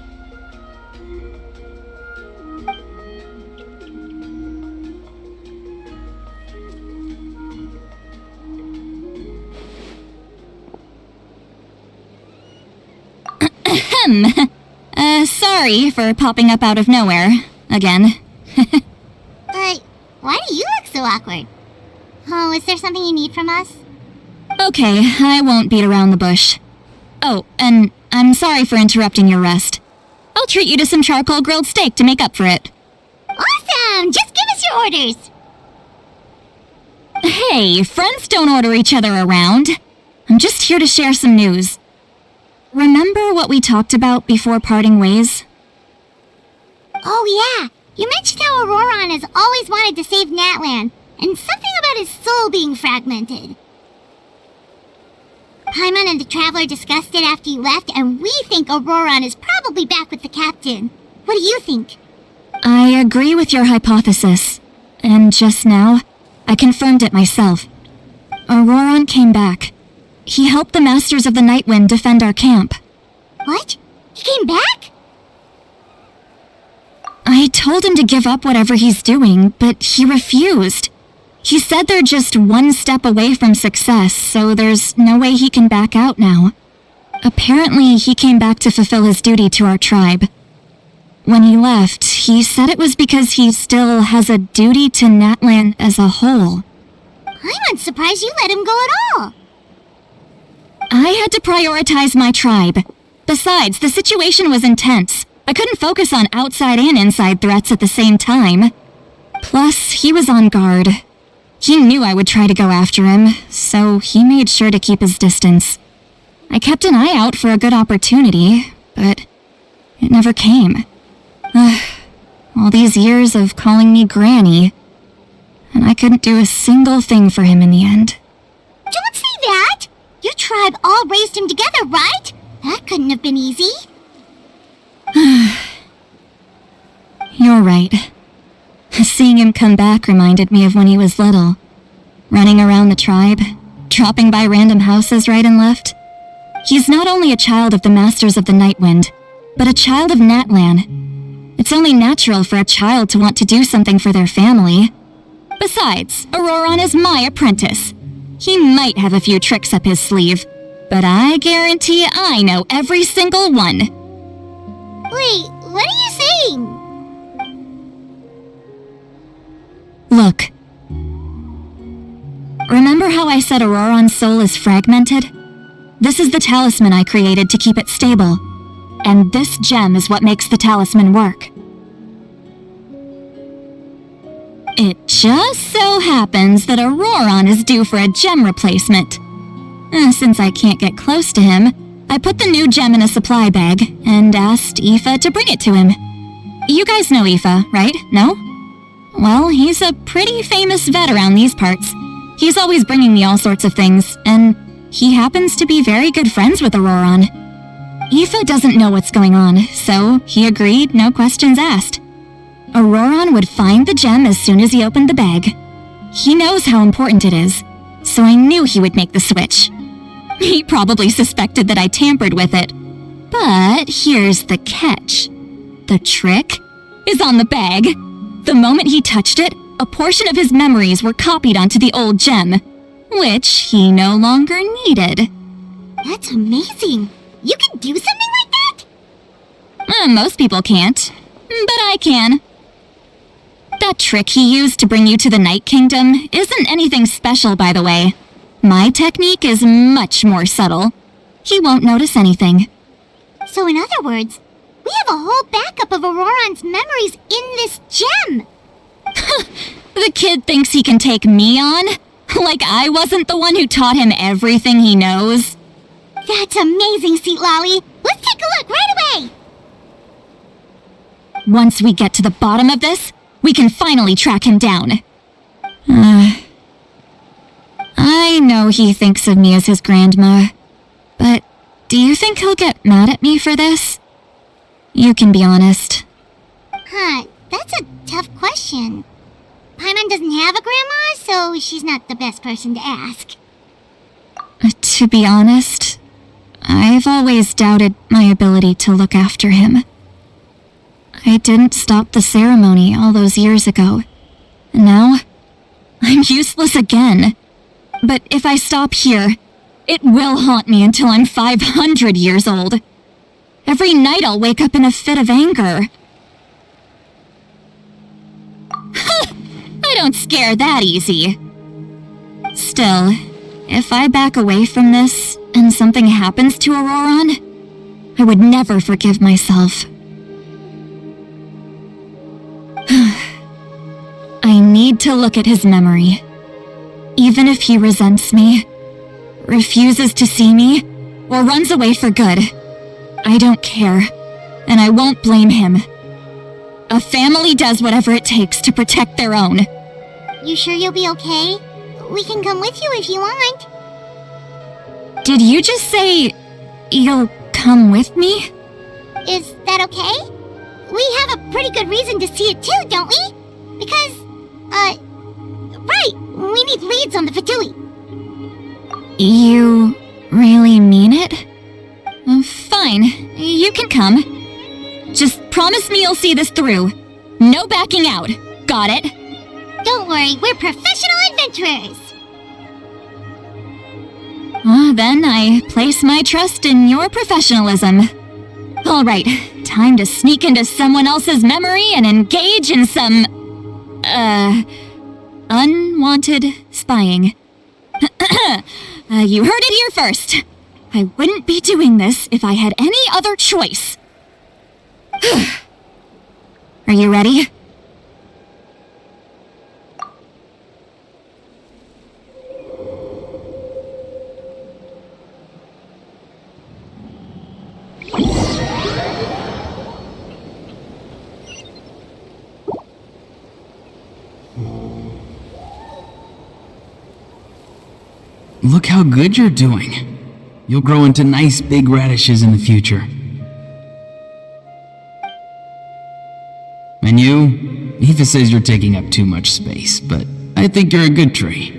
Sorry for popping up out of nowhere. Again. Why do you look so awkward? Oh, is there something you need from us? Okay, I won't beat around the bush. Oh, and I'm sorry for interrupting your rest. I'll treat you to some charcoal grilled steak to make up for it. Awesome! Just give us your orders! Hey, friends don't order each other around. I'm just here to share some news. Remember what we talked about before parting ways? Oh yeah! You mentioned how Auroron has always wanted to save Natlan, and something about his soul being fragmented. Paimon and the Traveler discussed it after you left, and we think Auroron is probably back with the Captain. What do you think? I agree with your hypothesis. And just now, I confirmed it myself. Auroron came back. He helped the Masters of the Nightwind defend our camp. What? He came back? I told him to give up whatever he's doing, but he refused. He said they're just one step away from success, so there's no way he can back out now. Apparently, he came back to fulfill his duty to our tribe. When he left, he said it was because he still has a duty to Natlan as a whole. I'm unsurprised you let him go at all. I had to prioritize my tribe. Besides, the situation was intense. I couldn't focus on outside and inside threats at the same time. Plus, he was on guard. He knew I would try to go after him, so he made sure to keep his distance. I kept an eye out for a good opportunity, but it never came. All these years of calling me Granny, and I couldn't do a single thing for him in the end. Don't say that! Your tribe all raised him together, right? That couldn't have been easy. You're right. Seeing him come back reminded me of when he was little. Running around the tribe, dropping by random houses right and left. He's not only a child of the Masters of the Nightwind, but a child of Natlan. It's only natural for a child to want to do something for their family. Besides, Auroron is my apprentice. He might have a few tricks up his sleeve, but I guarantee I know every single one. Wait, what are you saying? Look. Remember how I said Auroron's soul is fragmented? This is the talisman I created to keep it stable. And this gem is what makes the talisman work. It just so happens that Auroron is due for a gem replacement. Since I can't get close to him, I put the new gem in a supply bag and asked Aoife to bring it to him. You guys know Aoife, right? No? Well, he's a pretty famous vet around these parts. He's always bringing me all sorts of things, and he happens to be very good friends with Auroron. Aoife doesn't know what's going on, so he agreed, no questions asked. Auroron would find the gem as soon as he opened the bag. He knows how important it is, so I knew he would make the switch. He probably suspected that I tampered with it. But here's the catch. The trick is on the bag. The moment he touched it, a portion of his memories were copied onto the old gem, which he no longer needed. That's amazing. You can do something like that? Most people can't, but I can. That trick he used to bring you to the Night Kingdom isn't anything special, by the way. My technique is much more subtle. He won't notice anything. So in other words, We have a whole backup of Auroron's memories in this gem! The kid thinks he can take me on? Like I wasn't the one who taught him everything he knows? That's amazing, Sweet Lolly! Let's take a look right away! Once we get to the bottom of this, we can finally track him down. I know he thinks of me as his grandma, but do you think he'll get mad at me for this? You can be honest. That's a tough question. Paimon doesn't have a grandma, so she's not the best person to ask. To be honest, I've always doubted my ability to look after him. I didn't stop the ceremony all those years ago. And now, I'm useless again. But if I stop here, it will haunt me until I'm 500 years old. Every night I'll wake up in a fit of anger. I don't scare that easy. Still, if I back away from this and something happens to Auroron, I would never forgive myself. I need to look at his memory. Even if he resents me, refuses to see me, or runs away for good, I don't care, and I won't blame him. A family does whatever it takes to protect their own. You sure you'll be okay? We can come with you if you want. Did you just say you'll come with me? Is that okay? We have a pretty good reason to see it too, don't we? Because, right, we need leads on the Fatui. You really mean it? Fine, you can come. Just promise me you'll see this through. No backing out. Got it? Don't worry, we're professional adventurers. Then I place my trust in your professionalism. All right, time to sneak into someone else's memory and engage in some, unwanted spying. You heard it here first. I wouldn't be doing this if I had any other choice. Are you ready? Look how good you're doing. You'll grow into nice big radishes in the future. And you? Aoife says you're taking up too much space, but I think you're a good tree.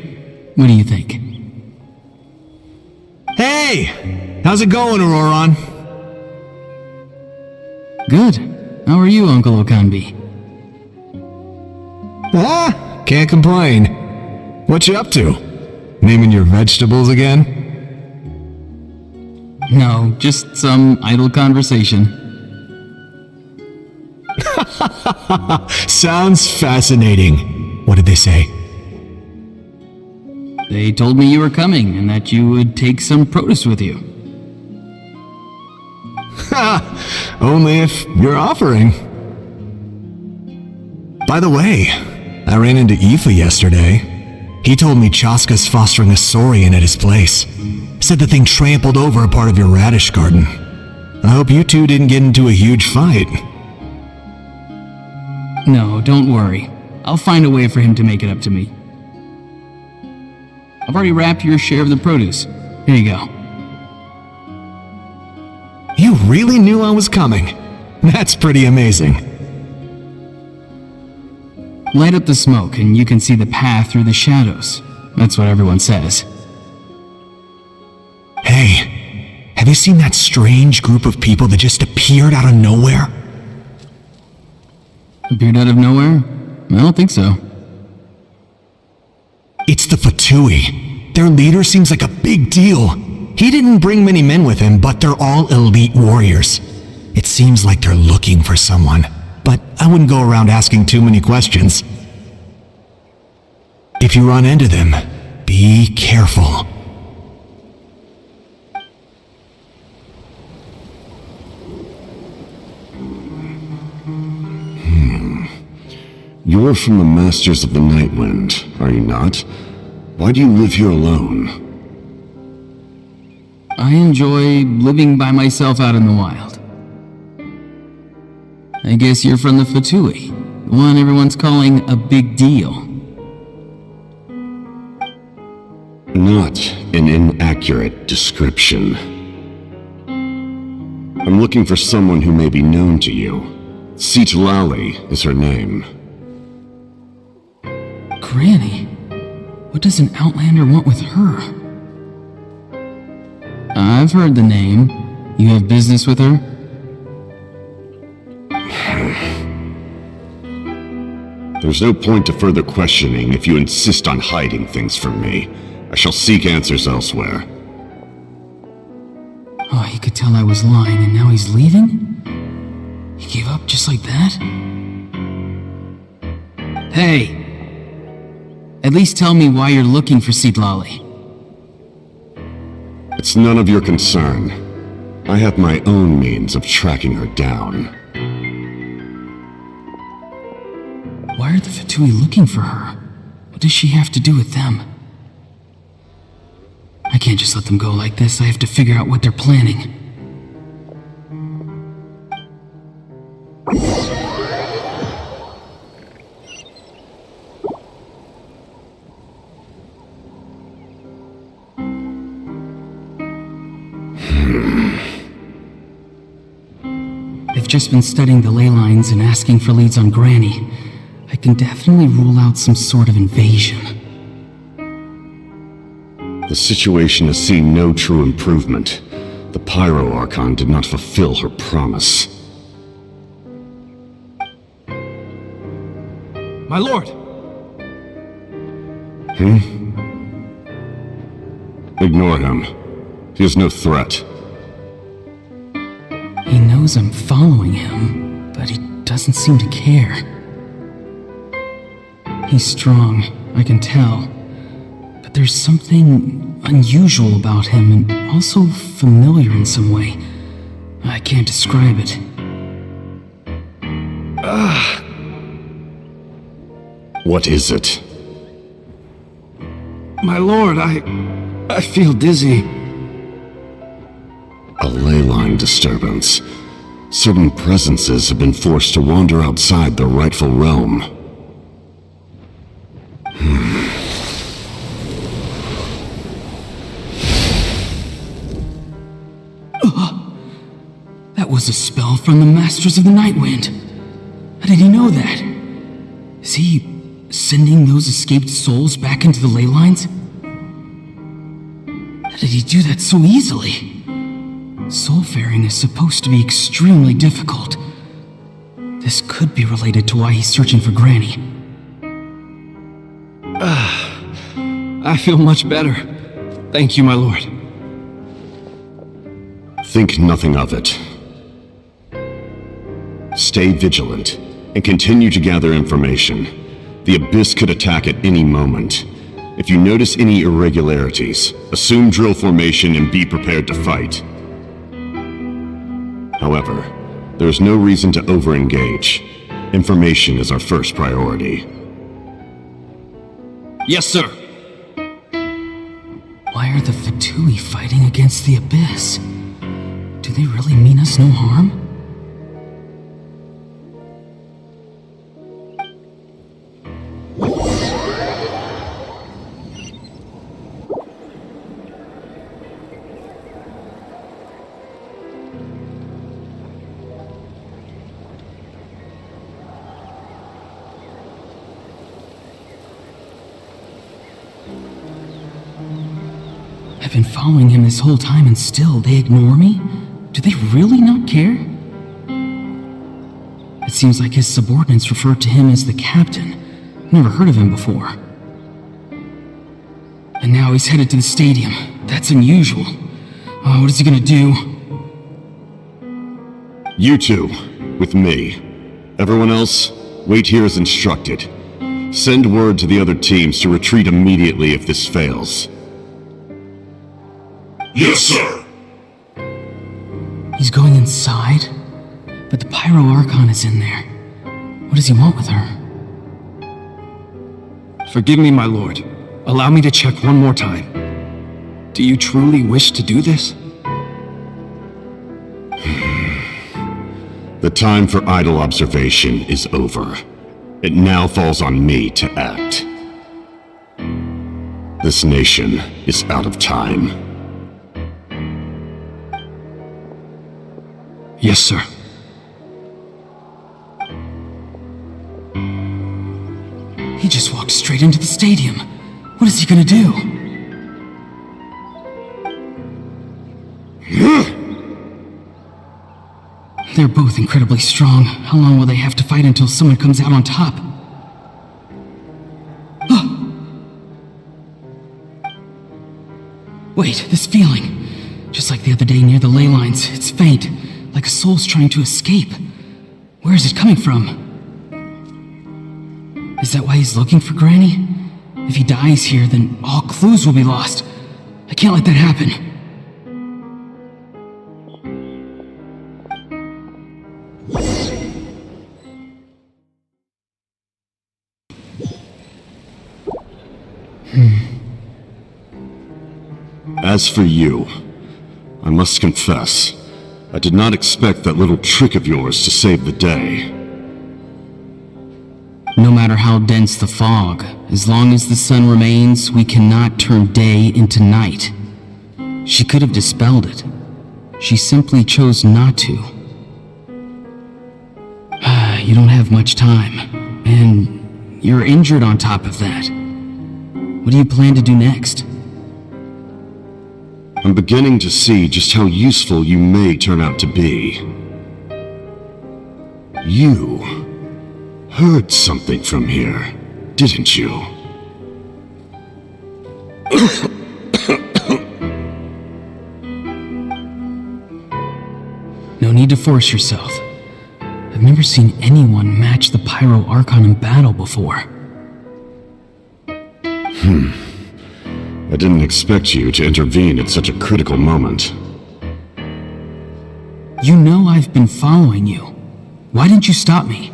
What do you think? Hey! How's it going, Auroron? Good. How are you, Uncle Okanbi? Can't complain. What you up to? Naming your vegetables again? No, just some idle conversation. Sounds fascinating. What did they say? They told me you were coming and that you would take some produce with you. Ha! Only if you're offering. By the way, I ran into Aoife yesterday. He told me Chaska's fostering a saurian at his place. Said the thing trampled over a part of your radish garden. I hope you two didn't get into a huge fight. No, don't worry. I'll find a way for him to make it up to me. I've already wrapped your share of the produce. Here you go. You really knew I was coming. That's pretty amazing. Light up the smoke and you can see the path through the shadows. That's what everyone says. Hey, have you seen that strange group of people that just appeared out of nowhere? Appeared out of nowhere? I don't think so. It's the Fatui. Their leader seems like a big deal. He didn't bring many men with him, but they're all elite warriors. It seems like they're looking for someone, but I wouldn't go around asking too many questions. If you run into them, be careful. You're from the Masters of the Night Wind, are you not? Why do you live here alone? I enjoy living by myself out in the wild. I guess you're from the Fatui, the one everyone's calling a big deal. Not an inaccurate description. I'm looking for someone who may be known to you. Citlali is her name. Granny? What does an Outlander want with her? I've heard the name. You have business with her? There's no point to further questioning if you insist on hiding things from me. I shall seek answers elsewhere. Oh, he could tell I was lying and now he's leaving? He gave up just like that? Hey! At least tell me why you're looking for Citlali. It's none of your concern. I have my own means of tracking her down. Why are the Fatui looking for her? What does she have to do with them? I can't just let them go like this. I have to figure out what they're planning. They've just been studying the ley lines and asking for leads on Granny. I can definitely rule out some sort of invasion. The situation has seen no true improvement. The Pyro Archon did not fulfill her promise. My lord! Ignore him. He is no threat. He knows I'm following him, but he doesn't seem to care. He's strong, I can tell. But there's something unusual about him and also familiar in some way. I can't describe it. What is it? My lord, I feel dizzy. A ley line disturbance. Certain presences have been forced to wander outside their rightful realm. That was a spell from the Masters of the Night Wind. How did he know that? Is he sending those escaped souls back into the ley lines? How did he do that so easily? Soulfaring is supposed to be extremely difficult. This could be related to why he's searching for Granny. I feel much better. Thank you, my lord. Think nothing of it. Stay vigilant, and continue to gather information. The Abyss could attack at any moment. If you notice any irregularities, assume drill formation and be prepared to fight. However, there is no reason to over-engage. Information is our first priority. Yes, sir. Why are the Fatui fighting against the Abyss? Do they really mean us no harm? I've been following him this whole time and still they ignore me? Do they really not care? It seems like his subordinates refer to him as the captain. Never heard of him before. And now he's headed to the stadium. That's unusual. Oh, what is he gonna do? You two, with me. Everyone else, wait here as instructed. Send word to the other teams to retreat immediately if this fails. Yes, sir! He's going inside? But the Pyro Archon is in there. What does he want with her? Forgive me, my lord. Allow me to check one more time. Do you truly wish to do this? The time for idle observation is over. It now falls on me to act. This nation is out of time. Yes, sir. He just walked straight into the stadium. What is he gonna do? They're both incredibly strong. How long will they have to fight until someone comes out on top? Wait, this feeling. Just like the other day near the ley lines, it's faint, like a soul's trying to escape. Where is it coming from? Is that why he's looking for Granny? If he dies here, then all clues will be lost. I can't let that happen. As for you, I must confess, I did not expect that little trick of yours to save the day. No matter how dense the fog, as long as the sun remains, we cannot turn day into night. She could have dispelled it. She simply chose not to. You don't have much time, and you're injured on top of that. What do you plan to do next? I'm beginning to see just how useful you may turn out to be. You heard something from here, didn't you? No need to force yourself. I've never seen anyone match the Pyro Archon in battle before. I didn't expect you to intervene at such a critical moment. You know I've been following you. Why didn't you stop me?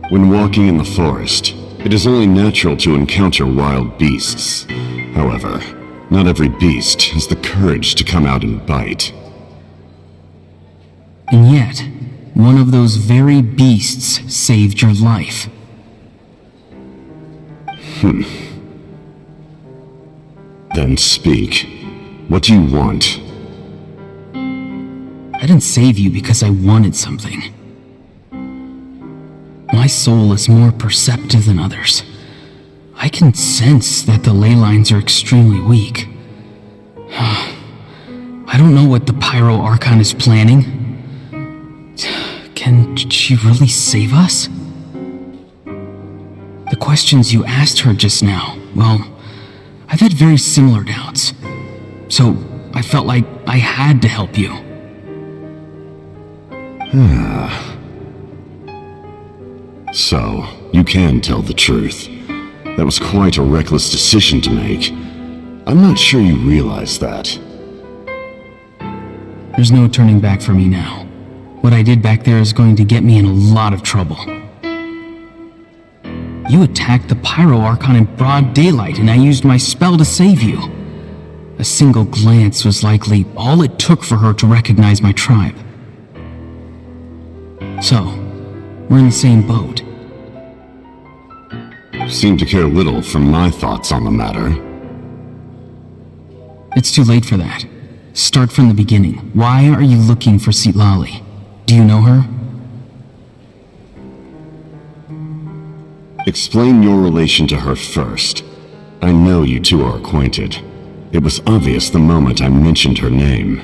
When walking in the forest, it is only natural to encounter wild beasts. However, not every beast has the courage to come out and bite. And yet, one of those very beasts saved your life. Then speak. What do you want? I didn't save you because I wanted something. My soul is more perceptive than others. I can sense that the ley lines are extremely weak. I don't know what the Pyro Archon is planning. Can she really save us? The questions you asked her just now, well, I've had very similar doubts. So I felt like I had to help you. So, you can tell the truth. That was quite a reckless decision to make. I'm not sure you realize that. There's no turning back for me now. What I did back there is going to get me in a lot of trouble. You attacked the Pyro Archon in broad daylight, and I used my spell to save you. A single glance was likely all it took for her to recognize my tribe. So, we're in the same boat. Seem to care little for my thoughts on the matter. It's too late for that. Start from the beginning. Why are you looking for Citlali? Do you know her? Explain your relation to her first. I know you two are acquainted. It was obvious the moment I mentioned her name.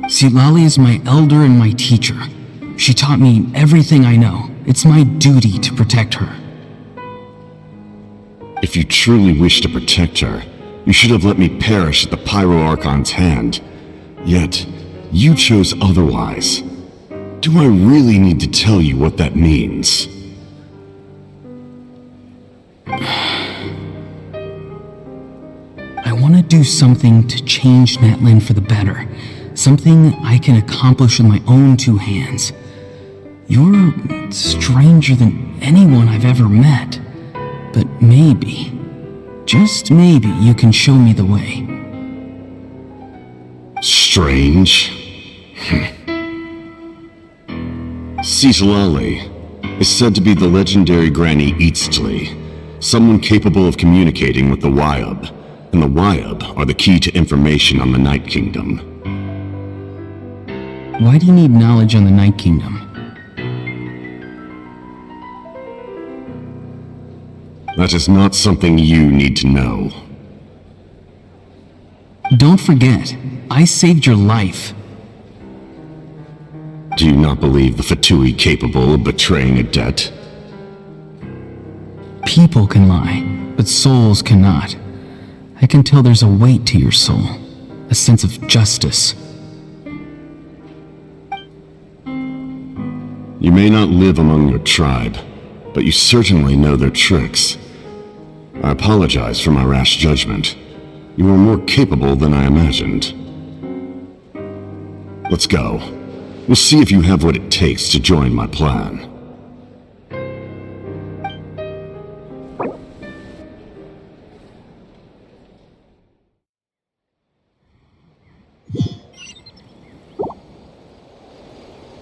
Citlali is my elder and my teacher. She taught me everything I know. It's my duty to protect her. If you truly wish to protect her, you should have let me perish at the Pyro Archon's hand. Yet, you chose otherwise. Do I really need to tell you what that means? I want to do something to change Natlan for the better. Something I can accomplish with my own two hands. You're stranger than anyone I've ever met. But maybe, just maybe, you can show me the way. Strange? Cisalali is said to be the legendary Granny Eastly, someone capable of communicating with the Wyab, and the Wyab are the key to information on the Night Kingdom. Why do you need knowledge on the Night Kingdom? That is not something you need to know. Don't forget, I saved your life. Do you not believe the Fatui capable of betraying a debt? People can lie, but souls cannot. I can tell there's a weight to your soul, a sense of justice. You may not live among your tribe, but you certainly know their tricks. I apologize for my rash judgment. You are more capable than I imagined. Let's go. We'll see if you have what it takes to join my plan.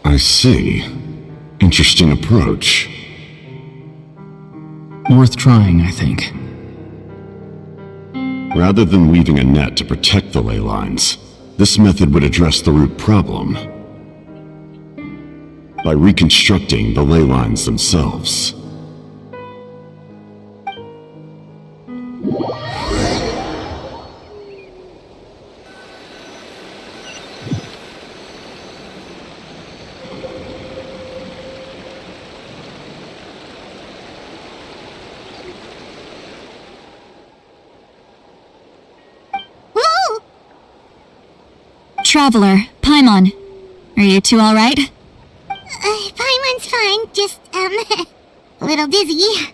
I see. Interesting approach. Worth trying, I think. Rather than weaving a net to protect the ley lines, this method would address the root problem by reconstructing the ley lines themselves. Traveler, Paimon. Are you two alright? Paimon's fine, just, a little dizzy.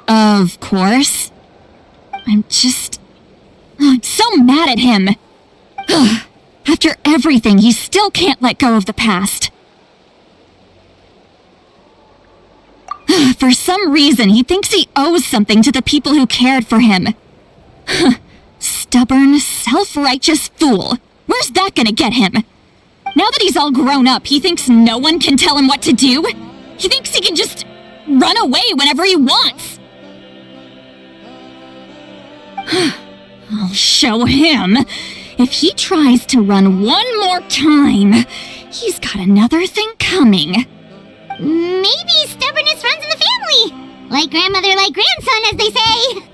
Of course. I'm so mad at him. After everything, he still can't let go of the past. For some reason, he thinks he owes something to the people who cared for him. Stubborn, self-righteous fool. Where's that gonna get him? Now that he's all grown up, he thinks no one can tell him what to do? He thinks he can just run away whenever he wants. I'll show him. If he tries to run one more time, he's got another thing coming. Maybe stubbornness runs in the family. Like grandmother, like grandson, as they say.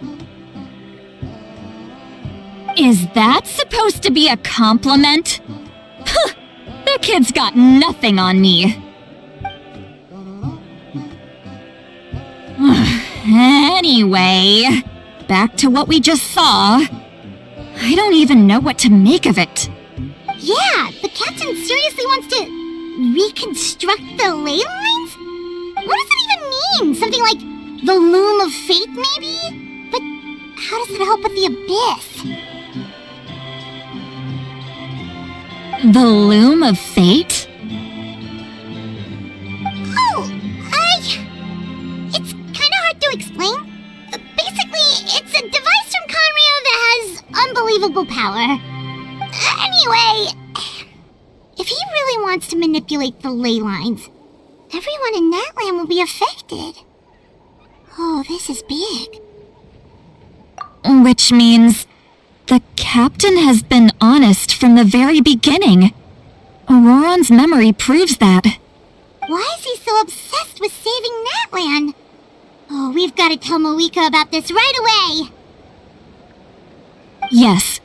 Is that supposed to be a compliment? The kid's got nothing on me. Anyway, back to what we just saw. I don't even know what to make of it. Yeah, the captain seriously wants to reconstruct the ley lines? What does that even mean? Something like the loom of fate, maybe? But how does it help with the abyss? The loom of fate? Oh, it's kinda hard to explain. Basically, it's a device from Conrio that has unbelievable power. Anyway, if he really wants to manipulate the ley lines, everyone in Natlan will be affected. Oh, this is big. Which means the captain has been honest from the very beginning. Auroron's memory proves that. Why is he so obsessed with saving Natlan? Oh, we've got to tell Moika about this right away. Yes,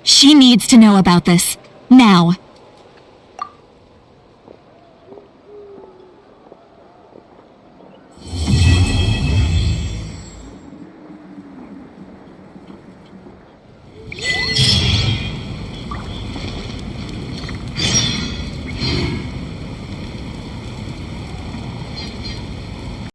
she needs to know about this. Now.